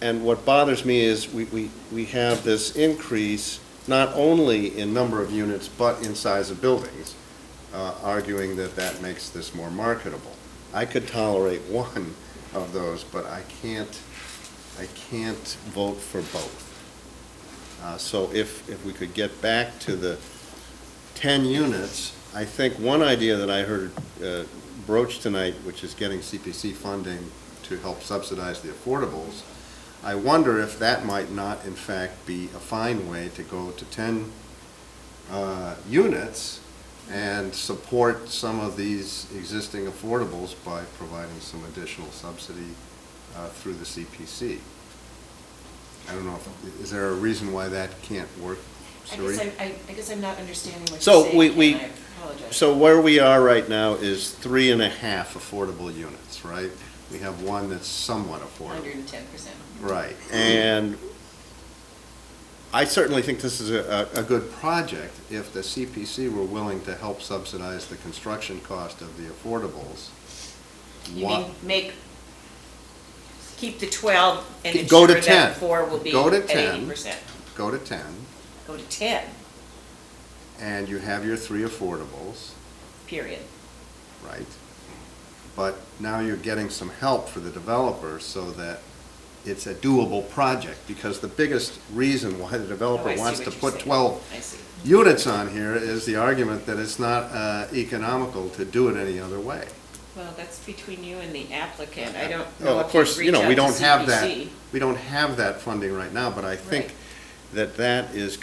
And what bothers me is we have this increase not only in number of units, but in size of buildings, arguing that that makes this more marketable. I could tolerate one of those, but I can't vote for both. So if we could get back to the 10 units, I think one idea that I heard broached tonight, which is getting CPC funding to help subsidize the affordables, I wonder if that might not, in fact, be a fine way to go to 10 units and support some of these existing affordables by providing some additional subsidy through the CPC. I don't know, is there a reason why that can't work? I guess I'm not understanding what you're So saying, we, and I apologize. so where we are right now is 3.5 affordable units, right? We have one that's somewhat affordable. 110%. Right, and I certainly think this is a good project if the CPC were willing to help subsidize the construction cost of the affordables. You mean keep the 12 and Go to ensure 10. that 4 will be Go to at 10. 80%? Go to 10, Go to 10, and you have your 3 affordables, period. right? But now you're getting some help for the developer so that it's a doable project, because the biggest reason why the Oh, developer I see wants what to you're put saying. 12 I see. units on here is the argument that it's not economical to do it any other way. Well, that's between you and the applicant. I don't Oh, know of if course, you you reach know, out we to don't have that, CPC. we don't have that funding right now, but I think Right. that is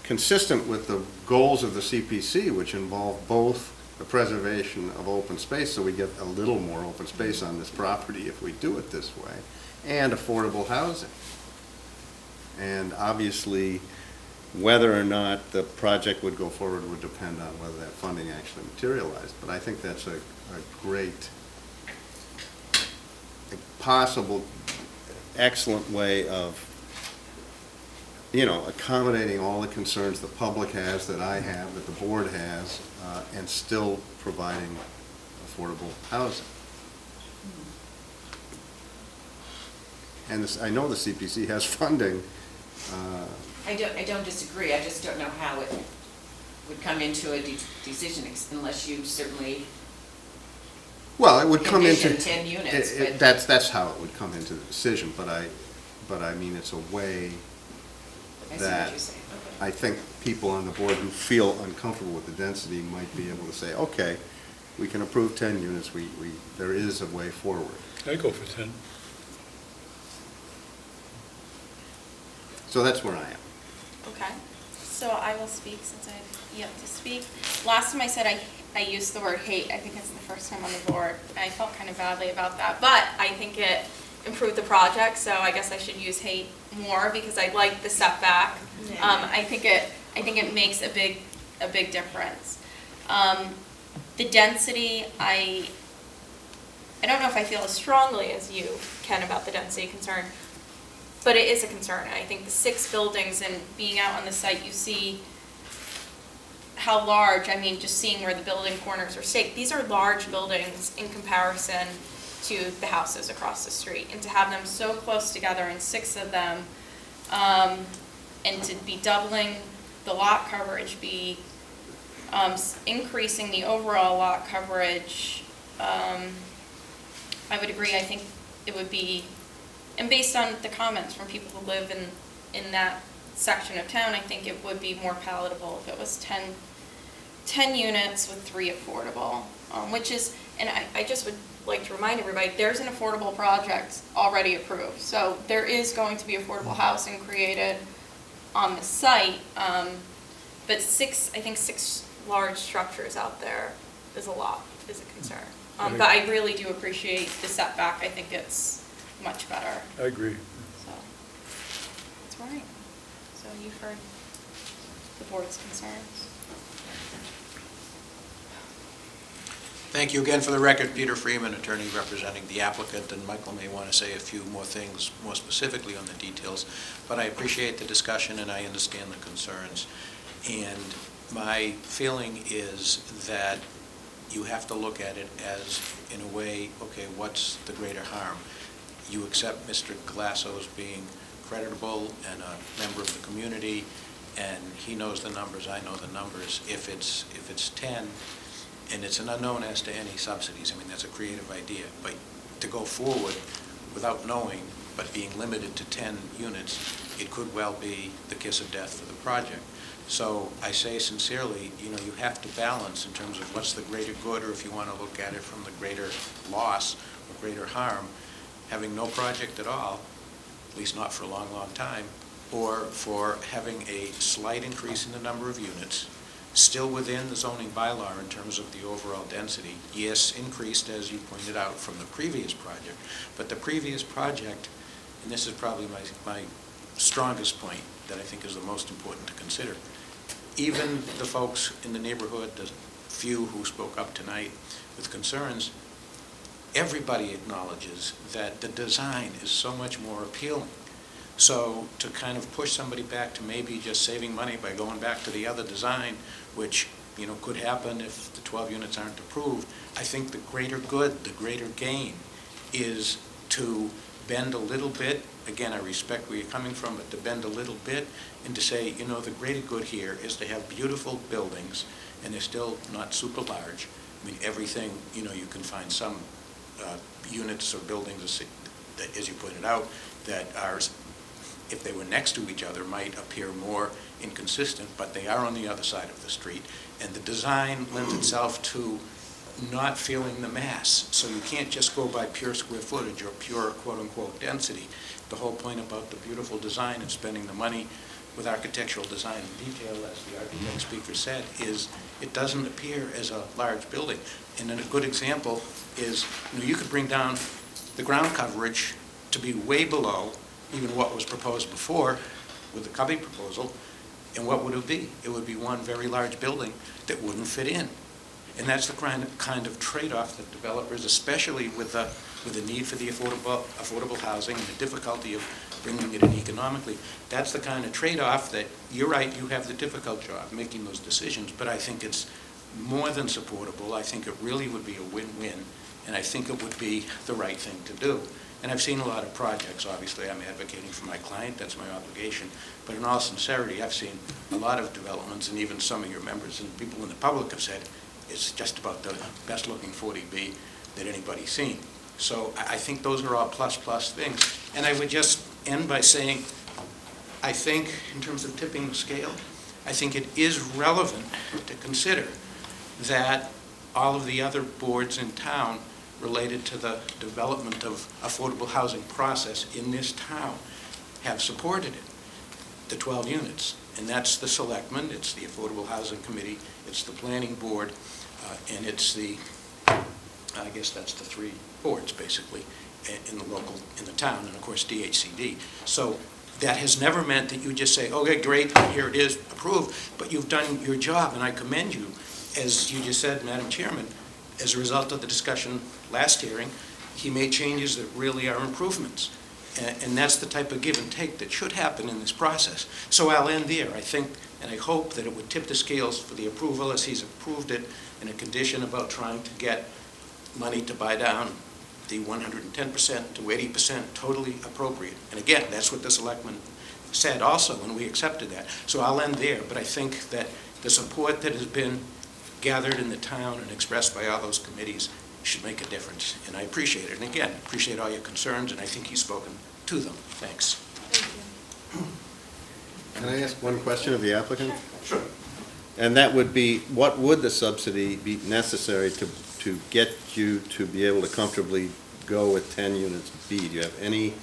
consistent with the goals of the CPC, which involve both the preservation of open space, so we get a little more open space on this property if we do it this way, and affordable housing. And obviously, whether or not the project would go forward would depend on whether that funding actually materialized. But I think that's a great, possible, excellent way of, you know, accommodating all the concerns the public has, that I have, that the board has, and still providing affordable housing. And this, I know the CPC has funding. I don't disagree, I just don't know how it would come into a decision unless you certainly Well, it would come into. condition 10 units, but. That's how it would come into the decision, but I mean, it's a way I see what that you're saying, okay. I think people on the board who feel uncomfortable with the density might be able to say, okay, we can approve 10 units, there is a way forward. I go for 10. So that's where I am. Okay, so I will speak since I've yet to speak. Last time I said I used the word hate, I think it's the first time on the board. I felt kind of badly about that, but I think it improved the project, so I guess I should use hate more because I like the setback. I think it makes a big difference. The density, I don't know if I feel as strongly as you, Ken, about the density concern, but it is a concern. I think the 6 buildings and being out on the site, you see how large, I mean, just seeing where the building corners are staked, these are large buildings in comparison to the houses across the street. And to have them so close together and 6 of them, and to be doubling the lot coverage, be increasing the overall lot coverage, I would agree. I think it would be, and based on the comments from people who live in that section of town, I think it would be more palatable if it was 10 units with 3 affordable, which is, and I just would like to remind everybody, there's an affordable project already approved. So there is going to be affordable housing created on the site, but 6 large structures out there is a lot, is a concern. But I really do appreciate the setback. I think it's much better. I agree. So, that's right. So you've heard the board's concerns. Thank you again. For the record, Peter Freeman, attorney representing the applicant, and Michael may want to say a few more things more specifically on the details, but I appreciate the discussion and I understand the concerns. And my feeling is that you have to look at it as, in a way, okay, what's the greater harm? You accept Mr. Glasso's being creditable and a member of the community, and he knows the numbers, I know the numbers. If it's 10, and it's an unknown as to any subsidies, I mean, that's a creative idea, but to go forward without knowing, but being limited to 10 units, it could well be the kiss of death for the project. So I say sincerely, you know, you have to balance in terms of what's the greater good, or if you want to look at it from the greater loss or greater harm, having no project at all, at least not for a long, long time, or for having a slight increase in the number of units, still within the zoning bylaw in terms of the overall density. Yes, increased, as you pointed out, from the previous project, but the previous project, and this is probably my strongest point that I think is the most important to consider. Even the folks in the neighborhood, the few who spoke up tonight with concerns, everybody acknowledges that the design is so much more appealing. So to kind of push somebody back to maybe just saving money by going back to the other design, which, you know, could happen if the 12 units aren't approved, I think the greater good, the greater gain is to bend a little bit. Again, I respect where you're coming from, but to bend a little bit and to say, you know, the greater good here is to have beautiful buildings, and they're still not super large. I mean, everything, you know, you can find some units or buildings, that, as you pointed out, that are, if they were next to each other, might appear more inconsistent, but they are on the other side of the street. And the design lends itself to not feeling the mass. So you can't just go by pure square footage or pure quote-unquote density. The whole point about the beautiful design and spending the money with architectural design and detail, as the architect speaker said, is it doesn't appear as a large building. And then a good example is, you know, you could bring down the ground coverage to be way below even what was proposed before with the Covey proposal, and what would it be? It would be one very large building that wouldn't fit in. And that's the kind of trade-off that developers, especially with the need for the affordable housing and the difficulty of bringing it in economically, that's the kind of trade-off that, you're right, you have the difficult job making those decisions, but I think it's more than supportable. I think it really would be a win-win, and I think it would be the right thing to do. And I've seen a lot of projects. Obviously, I'm advocating for my client, that's my obligation, but in all sincerity, I've seen a lot of developments, and even some of your members and people in the public have said, it's just about the best-looking 40B that anybody's seen. So I think those are all plus things. And I would just end by saying, I think, in terms of tipping the scale, I think it is relevant to consider that all of the other boards in town related to the development of affordable housing process in this town have supported it, the 12 units. And that's the selectmen, it's the Affordable Housing Committee, it's the Planning Board, and it's the, I guess that's the three boards, basically, in the town, and of course DHCD. So that has never meant that you just say, okay, great, here it is, approved, but you've done your job, and I commend you. As you just said, Madam Chairman, as a result of the discussion last hearing, he made changes that really are improvements. And that's the type of give and take that should happen in this process. So I'll end there. I think, and I hope that it would tip the scales for the approval, as he's approved it, in a condition about trying to get money to buy down the 110% to 80% totally appropriate. And again, that's what the selectmen said also, and we accepted that. So I'll end there, but I think that the support that has been gathered in the town and expressed by all those committees should make a difference, and I appreciate it. And again, appreciate all your concerns, and I think he's spoken to them. Thanks. Can I ask one question of the applicant? Sure. And that would be, what would the subsidy be necessary to get you to be able to comfortably go with 10 units B? Do you have any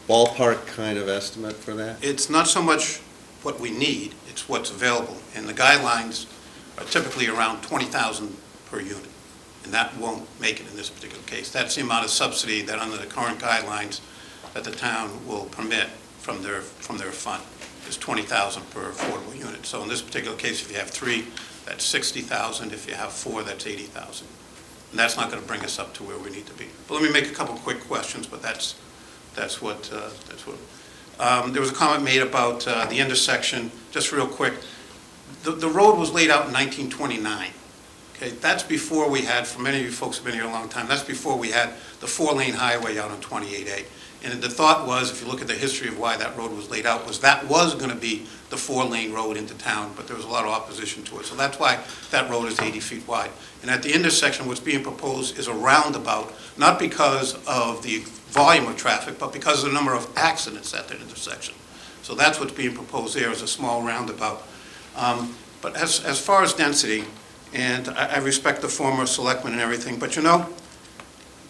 ballpark kind of estimate for that? It's not so much what we need, it's what's available. And the guidelines are typically around 20,000 per unit. And that won't make it in this particular case. That's the amount of subsidy that under the current guidelines that the town will permit from their fund, is 20,000 per affordable unit. So in this particular case, if you have 3, that's 60,000. If you have 4, that's 80,000. And that's not going to bring us up to where we need to be. But let me make a couple quick questions, but that's what. There was a comment made about the intersection, just real quick. The road was laid out in 1929. Okay, that's before we had, for many of you folks who have been here a long time, that's before we had the 4-lane highway out on 28A. And the thought was, if you look at the history of why that road was laid out, was that was going to be the 4-lane road into town, but there was a lot of opposition to it. So that's why that road is 80 feet wide. And at the intersection, what's being proposed is a roundabout, not because of the volume of traffic, but because of the number of accidents at that intersection. So that's what's being proposed there, is a small roundabout. But as far as density, and I respect the former selectmen and everything, but you know,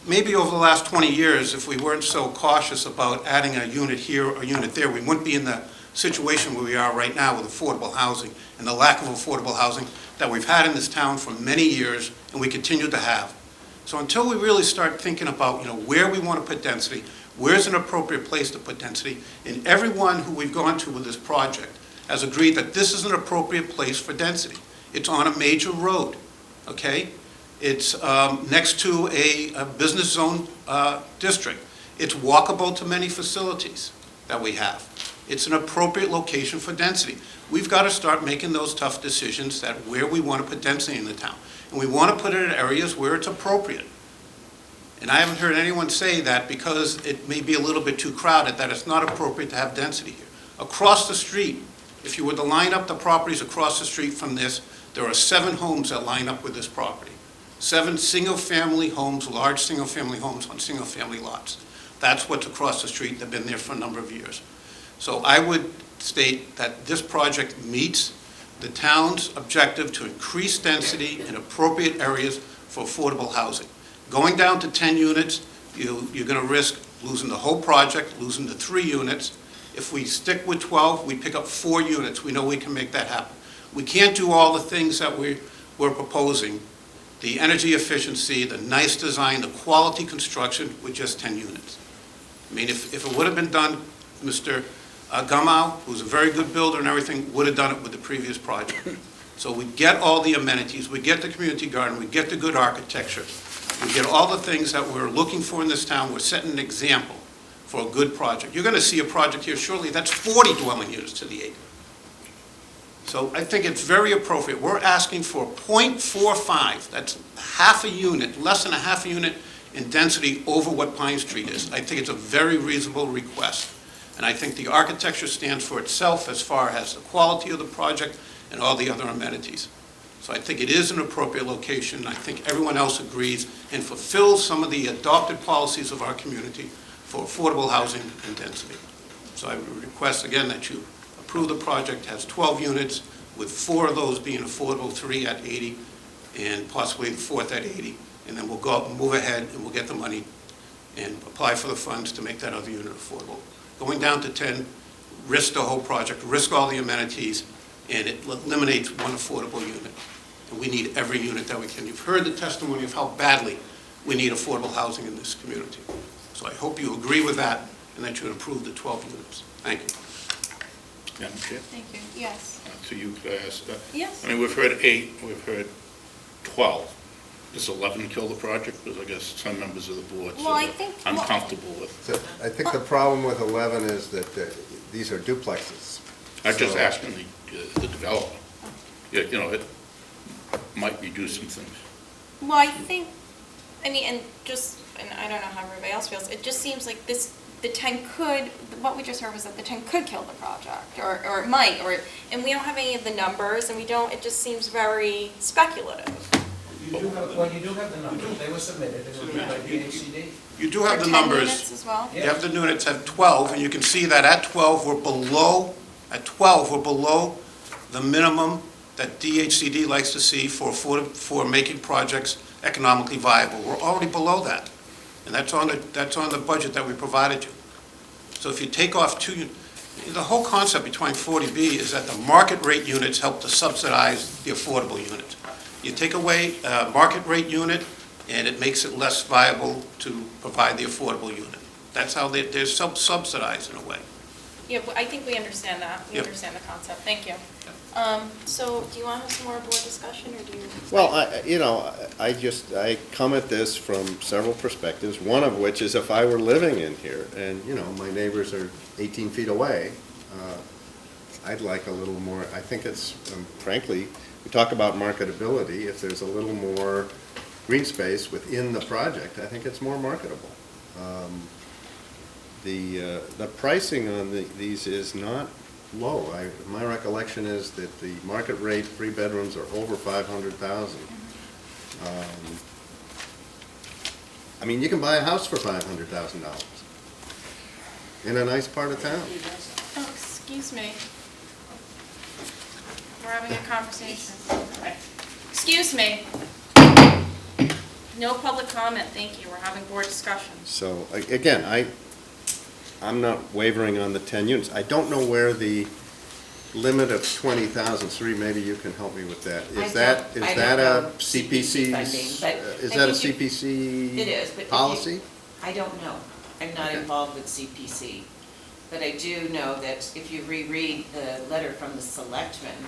maybe over the last 20 years, if we weren't so cautious about adding a unit here or a unit there, we wouldn't be in the situation where we are right now with affordable housing and the lack of affordable housing that we've had in this town for many years and we continue to have. So until we really start thinking about, where we want to put density, where's an appropriate place to put density, and everyone who we've gone to with this project has agreed that this is an appropriate place for density. It's on a major road, okay? It's next to a business zone district. It's walkable to many facilities that we have. It's an appropriate location for density. We've got to start making those tough decisions that where we want to put density in the town. And we want to put it in areas where it's appropriate. And I haven't heard anyone say that because it may be a little bit too crowded, that it's not appropriate to have density here. Across the street, if you were to line up the properties across the street from this, there are 7 homes that line up with this property. 7 single-family homes, large single-family homes on single-family lots. That's what's across the street. They've been there for a number of years. So I would state that this project meets the town's objective to increase density in appropriate areas for affordable housing. Going down to 10 units, you're going to risk losing the whole project, losing the 3 units. If we stick with 12, we pick up 4 units. We know we can make that happen. We can't do all the things that we're proposing, the energy efficiency, the nice design, the quality construction with just 10 units. I mean, if it would have been done, Mr. Gumau, who's a very good builder and everything, would have done it with the previous project. So we get all the amenities, we get the community garden, we get the good architecture, we get all the things that we're looking for in this town. We're setting an example for a good project. You're going to see a project here shortly that's 40 dwelling units to the acre. So I think it's very appropriate. We're asking for 0.45, that's half a unit, less than a half a unit in density over what Pine Street is. I think it's a very reasonable request. And I think the architecture stands for itself as far as the quality of the project and all the other amenities. So I think it is an appropriate location. I think everyone else agrees and fulfills some of the adopted policies of our community for affordable housing and density. So I would request again that you approve the project. It has 12 units, with 4 of those being affordable, 3 at 80, and possibly the 4th at 80. And then we'll go out and move ahead, and we'll get the money and apply for the funds to make that other unit affordable. Going down to 10, risk the whole project, risk all the amenities, and it eliminates one affordable unit. And we need every unit that we can. You've heard the testimony of how badly we need affordable housing in this community. So I hope you agree with that and that you approve the 12 units. Thank you. Madam Chair? Thank you. Yes. To you, could I ask that? Yes. I mean, we've heard 8, we've heard 12. Does 11 kill the project? Because I guess some members of the board Well, I are think- uncomfortable with. So I think the problem with 11 is that these are duplexes. I'm just So- asking the developer. Yeah, it might reduce some things. Well, I think, and I don't know how everybody else feels, it just seems like the 10 could, what we just heard was that the 10 could kill the project, or it might, and we don't have any of the numbers, and it just seems very speculative. You do have the numbers, they were submitted, they were reviewed by DHCD. You do have For the 10 numbers. units as well? You have the units at 12, and you can see that at 12, we're below the minimum that DHCD likes to see for making projects economically viable. We're already below that, and that's on the budget that we provided you. So if you take off the whole concept between 40B is that the market rate units help to subsidize the affordable units. You take away a market rate unit, and it makes it less viable to provide the affordable unit. That's how they're subsidized in a way. Yeah, I think we understand that. We Yep. understand the concept. Thank you. So do you want to have some more board discussion, or do you? Well, I come at this from several perspectives, one of which is if I were living in here and, my neighbors are 18 feet away, I'd like a little more, I think it's, frankly, we talk about marketability. If there's a little more green space within the project, I think it's more marketable. The pricing on these is not low. My recollection is that the market rate 3 bedrooms are over $500,000. I mean, you can buy a house for $500,000 in a nice part of town. Oh, excuse me. We're having a conversation. Excuse me. No public comment, thank you. We're having board discussion. So, again, I'm not wavering on the 10 units. I don't know where the limit of 20,000, Sri, maybe you can help me with that. I Is that don't a know CPC funding, CPC's, but is I that a think CPC It is, but if you- policy? I don't know. I'm not Okay. involved with CPC. But I do know that if you reread the letter from the selectmen,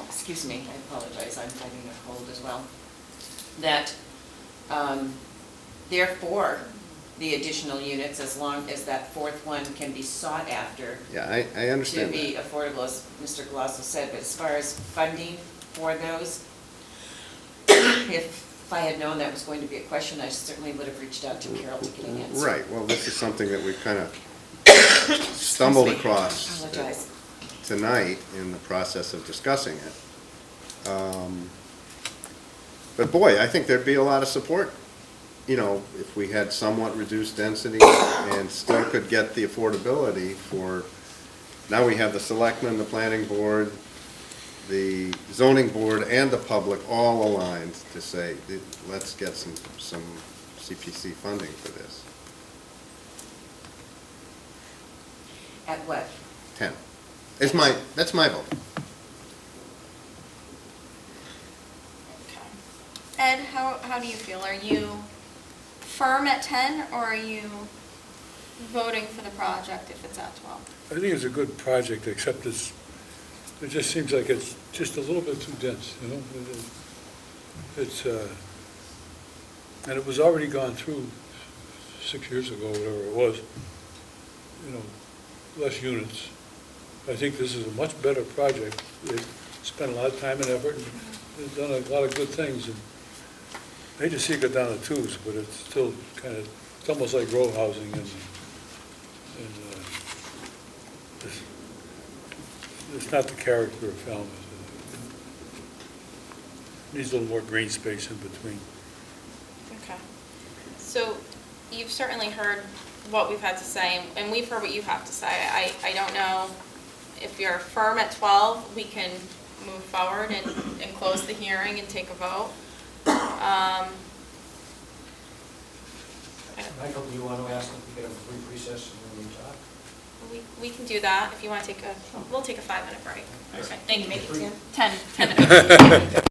excuse me, I apologize, I'm fighting a cold as well, that therefore, the additional units, as long as that fourth one can be sought after Yeah, I to understand be that. affordable, as Mr. Galasso said, but as far as funding for those, if I had known that was going to be a question, I certainly would have reached out to Carol to get an answer. Right, well, this is something that we've kind of stumbled Excuse me. across Apologize. tonight in the process of discussing it. But boy, I think there'd be a lot of support, you know, if we had somewhat reduced density and still could get the affordability for, now we have the selectmen, the planning board, the zoning board, and the public all aligned to say, let's get some CPC funding for this. At what? 10. That's my vote. Ed, how do you feel? Are you firm at 10, or are you voting for the project if it's at 12? I think it's a good project, except it just seems like it's just a little bit too dense, you know? It's, and it was already gone through 6 years ago, whatever it was, you know, less units. I think this is a much better project. They've spent a lot of time and effort, and they've done a lot of good things. And I hate to see it go down to twos, but it's still kind of, it's almost like row housing, and it's not the character of Falmouth. It needs a little more green space in between. Okay. So you've certainly heard what we've had to say, and we've heard what you have to say. I don't know if you're firm at 12, we can move forward and close the hearing and take a vote. Michael, do you want to ask if we get a brief recess and then we talk? We can do that if you want to we'll take a 5-minute break. Okay, thank you. Maybe 10 minutes.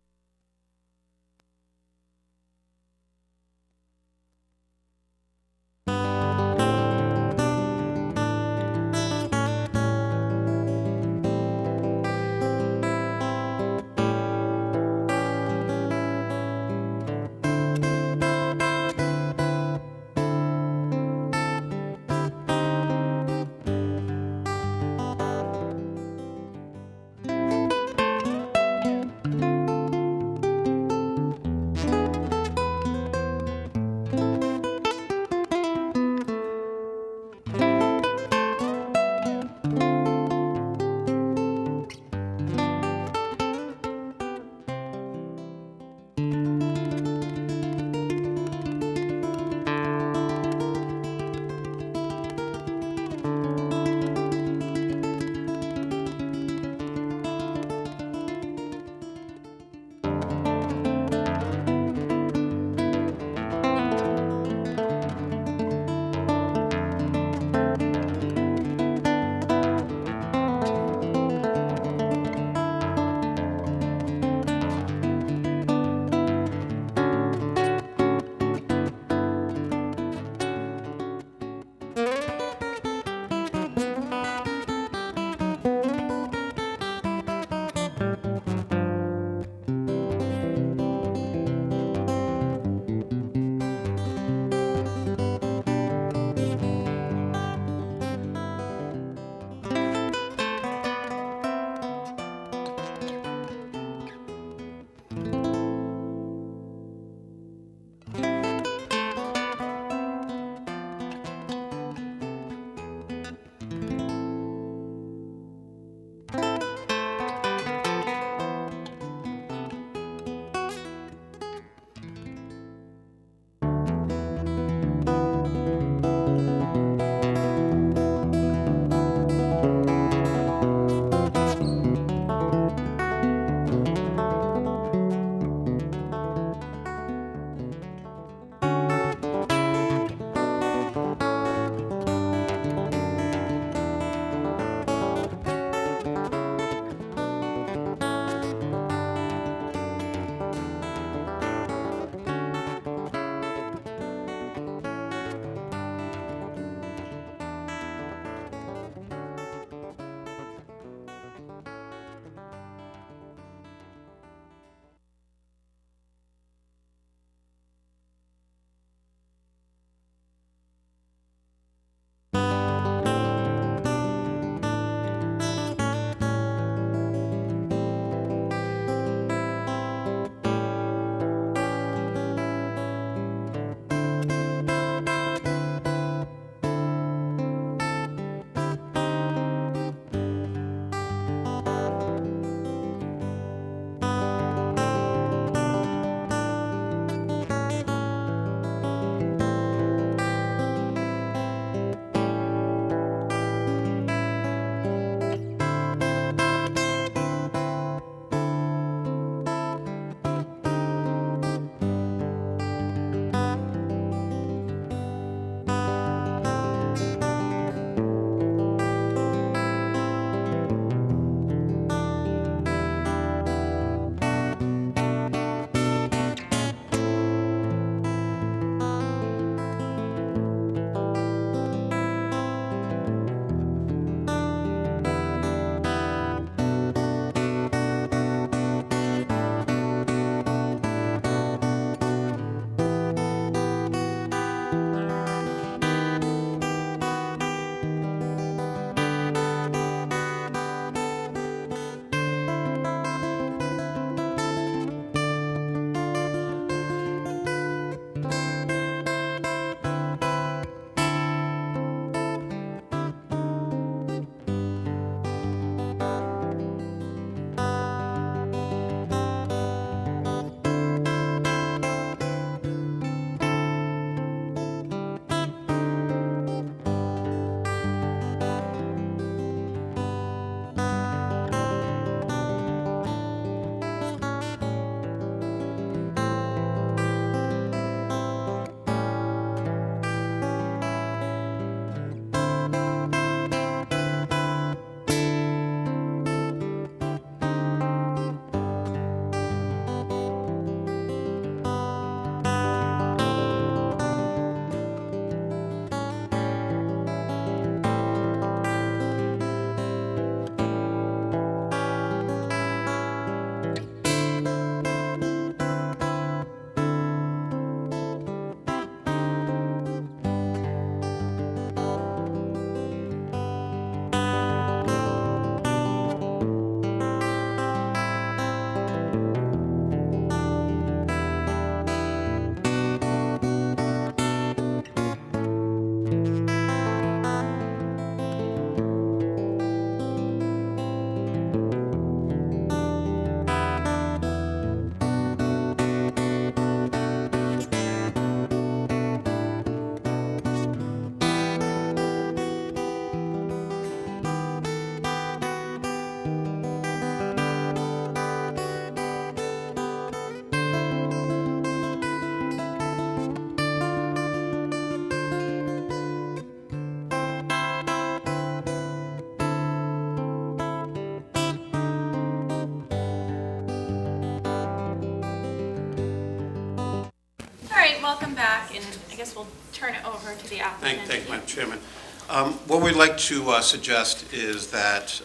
welcome back, and I guess we'll turn it over to the applicant. Thank you, Madam Chairman. What we'd like to suggest is that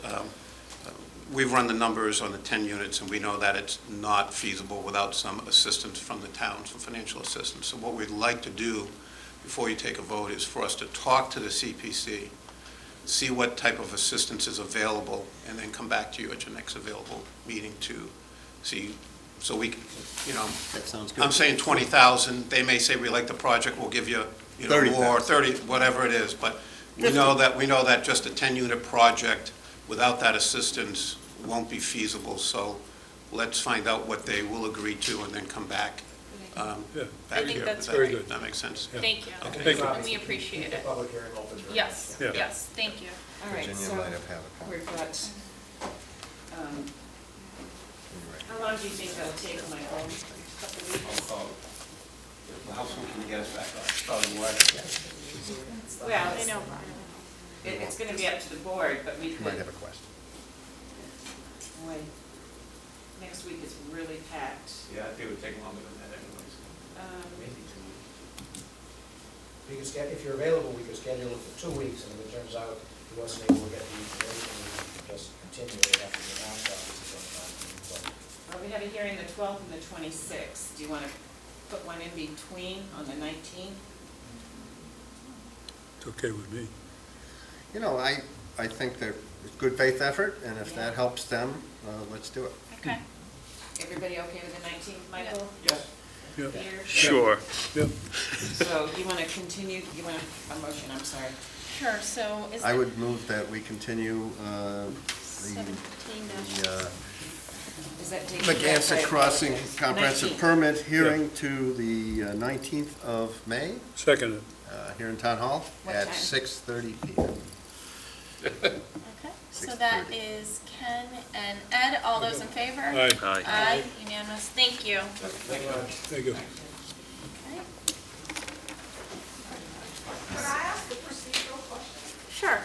we've run the numbers on the 10 units, and we know that it's not feasible without some assistance from the town, some financial assistance. So what we'd like to do before you take a vote is for us to talk to the CPC, see what type of assistance is available, and then come back to you at your next available meeting to see, so we, That sounds good. I'm saying 20,000, they may say we like the project, we'll give you, 30,000. more, 30, whatever it is, but we know that just a 10-unit project without that assistance won't be feasible, so let's find out what they will agree to and then come back, I back think here. that's Very great. good. That makes sense? Thank you. Okay. Thank you. And we appreciate it. Public hearing open. Yes, Yeah. yes, thank you. All right, Virginia so might have had a comment. we've got, how long do you think that'll take, Michael? Couple weeks? How soon can you get us back on? Probably more. Well, I know. it's gonna be up to the board, but we You might could, have a question. boy, next week is really packed. Yeah, I think it would take longer than that anyways. Um, We could if you're available, we could schedule it for 2 weeks, and if it turns out he wasn't able to get the information, we could just continue it after the announced office. Well, we have a hearing the 12th and the 26th. Do you want to put one in between on the 19th? It's okay with me. I think they're a good faith effort, and if that helps them, let's do it. Okay. Everybody okay with the 19th, Michael? Yes. Yeah. Peter? Sure. Yep. So you want to continue, you want a motion, I'm sorry. Sure, so is I there would move that we continue the 17-. Is that date? Megantic Crossing Comprehensive 19th. Permit hearing to the 19th of May, Second. here in Town Hall What at time? 6:30 PM. Okay, so that 6:30. is Ken and Ed, all those in favor? Aye. Aye. Aye, unanimous, thank you. Thank you. Okay. Could I ask a procedural question? Sure.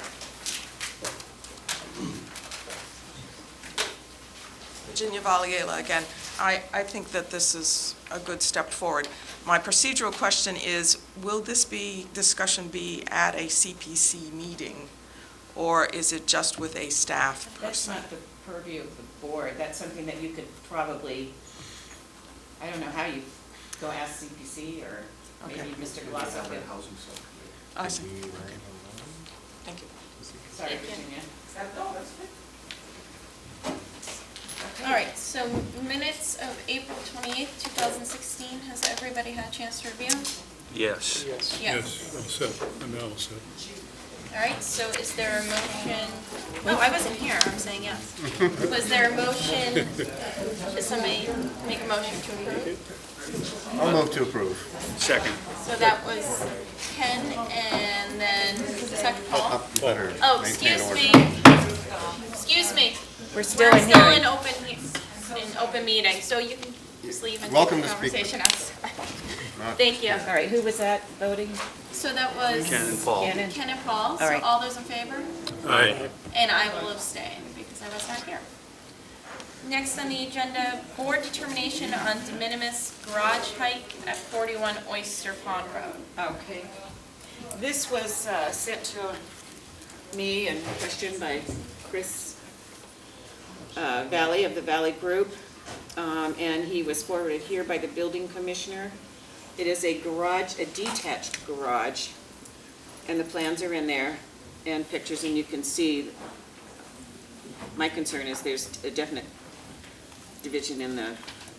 Virginia Valiela again. I think that this is a good step forward. My procedural question is, will this discussion be at a CPC meeting, or is it just with a staff That's person? not the purview of the board. That's something that you could probably, I don't know how you go ask CPC or maybe Okay. Mr. Galasso could. I see. Thank you. Sorry, Thank you. Virginia. All right, so minutes of April 28th, 2016, has everybody had a chance to review? Yes. Yes. Yes, all set. I'm all set. All right, so is there a motion? No, I wasn't here, I'm saying yes. Was there a motion, did somebody make a motion to approve? I'll move to approve. Second. So that was Ken and then, who's the second, Paul? Better Oh, maintain excuse order. me. Excuse me. We're still We're in still hearing. in open meeting, so you can just leave and take Welcome the to speak. conversation outside. Not- Thank you. All right, who was that voting? So that was Ken and Paul. Shannon? Ken and Paul, so All right. all those in favor? Aye. And I will abstain because I was not here. Next on the agenda, board determination on de minimis garage height at 41 Oyster Pond Road. Okay. This was sent to me and questioned by Chris Valley of the Valley Group, and he was forwarded here by the building commissioner. It is a garage, a detached garage, and the plans are in there and pictures, and you can see, my concern is there's a definite division in the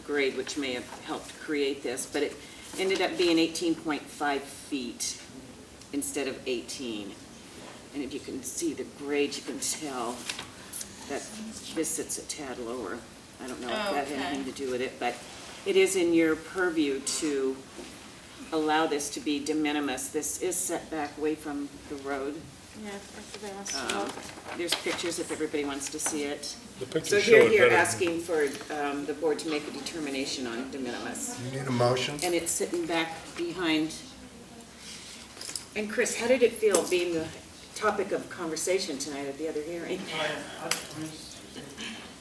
grade, which may have helped create this, but it ended up being 18.5 feet instead of 18. And if you can see the grade, you can tell that this sits a tad lower. I don't know if that had anything to do with it, but it is in your purview to allow this to be de minimis. This is set back away from the road. Yeah, that's what I asked you about. There's pictures if everybody wants to see it. The So pictures show here, it you're better. asking for the board to make a determination on de minimis. You need a motion? And it's sitting back behind. And Chris, how did it feel being the topic of conversation tonight at the other hearing?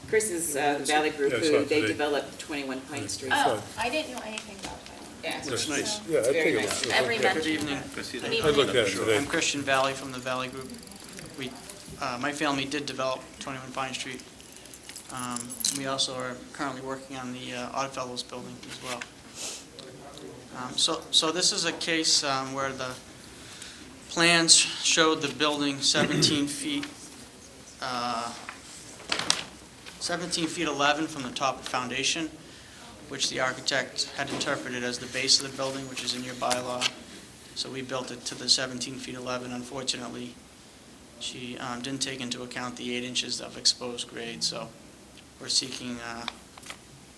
Chris is the Valley Group, Yeah, I saw who it they today. developed 21 Pine Street. Oh, I didn't know anything about that. Yeah, Yeah. Looks nice. Yeah, I It's very think it nice. looks Every okay. mention. Good evening. Good I evening. looked at it today. I'm Christian Valley from the Valley Group. My family did develop 21 Pine Street. We also are currently working on the Odd Fellows building as well. So this is a case where the plans showed the building 17 feet 11 from the top of foundation, which the architect had interpreted as the base of the building, which is in your bylaw. So we built it to the 17 feet 11. Unfortunately, she didn't take into account the 8 inches of exposed grade, so we're seeking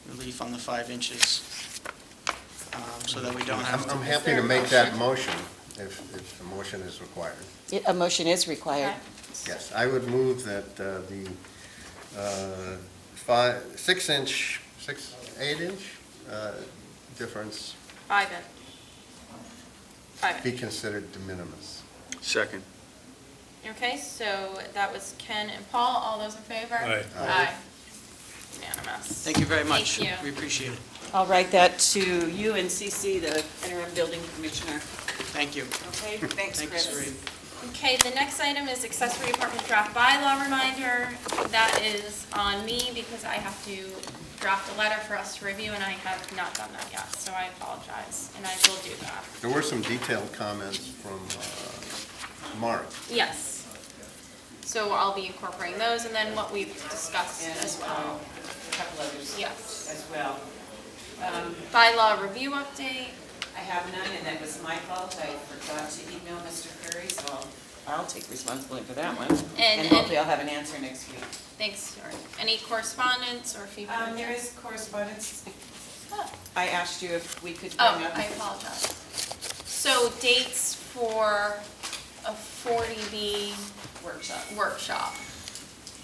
relief on the 5 inches so that we don't have to. I'm happy to make that motion if the motion is required. A motion is required. Yes, I would move that the 8-inch difference 5 in. 5 in. be considered de minimis. Second. Okay, so that was Ken and Paul. All those in favor? Aye. Aye. Unanimous. Thank you very much. Thank you. We appreciate it. I'll write that to you and CC, the interim building commissioner. Thank you. Okay, thanks, Thanks, Chris. Marie. Okay, the next item is accessory apartment draft bylaw reminder. That is on me because I have to draft a letter for us to review, and I have not done that yet, so I apologize, and I will do that. There were some detailed comments from Mark. Yes. So I'll be incorporating those, and then what we've discussed as well. A couple others. Yes. As well. Bylaw review update. I have none, and that was my fault. I forgot to email Mr. Curry, so I'll take responsibility for that one. And hopefully I'll have an answer next week. Thanks, Stuart. Any correspondence or feedback? There is correspondence. Oh. I asked you if we could bring Oh, up. I apologize. So dates for a 40B workshop.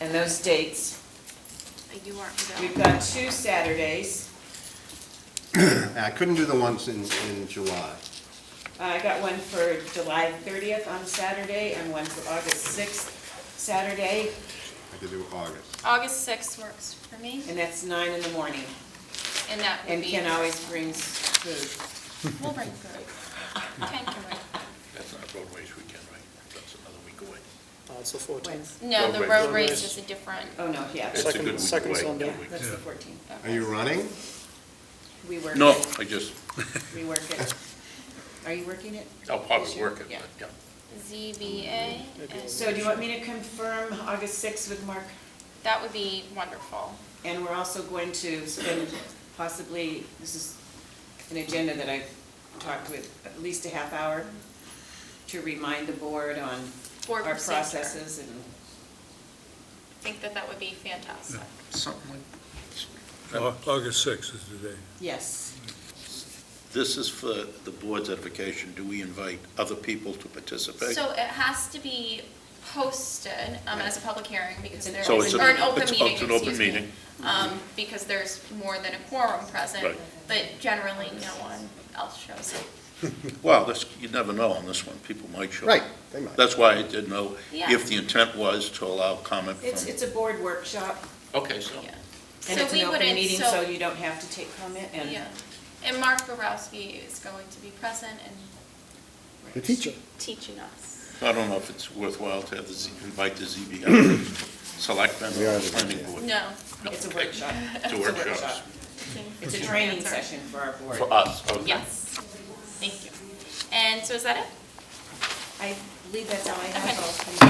And those dates, You weren't available. we've got 2 Saturdays. I couldn't do the ones in July. I got one for July 30th on Saturday and one for August 6th Saturday, I could do August. August 6th works for me, and that's 9 in the morning. and that would And be. Ken always brings food. We'll bring food. Ken can bring. That's not roadways weekend, right? That's another week away. It's the 14th. When's- No, the Road road race. race is a different. Oh, no, yeah, It's a good week Second away. Sunday. yeah, that's the 14th. Are you running? We work No, it. I just, We work it. Are you working it? I'll probably work it, Yeah. but yeah. ZBA, and So do you want me to confirm August 6th with Mark? that would be wonderful. And we're also going to spend possibly, this is an agenda that I've talked with, at least a half hour to remind the board on Board our procedure. processes and I think that would be fantastic. Something like, August 6th is the day. yes. this is for the board's edification. Do we invite other people to participate? So it has to be posted as a public hearing because there So is, it's a- or an open it's- meeting, it's an open excuse me. meeting. Because there's more than a quorum present, Right. but generally no one else shows up. Well, this, you never know on this one. People might show up. Right, they might. That's why I didn't know Yeah. if the intent was to allow comment It's from. a board workshop, Okay, so. Yeah. and So it's we an open wouldn't- meeting, so- so you don't have to take comment, and Yeah, and Mark Borowski is going to be present and. The teacher. Teaching us. I don't know if it's worthwhile to have invite the ZBA, selectmen, We are or the planning board. No. it's a Okay. workshop. It's a workshop. It's a training session for our board. For us, okay. Yes, thank you. And so is that it? I believe that's all I have. Okay. I'll come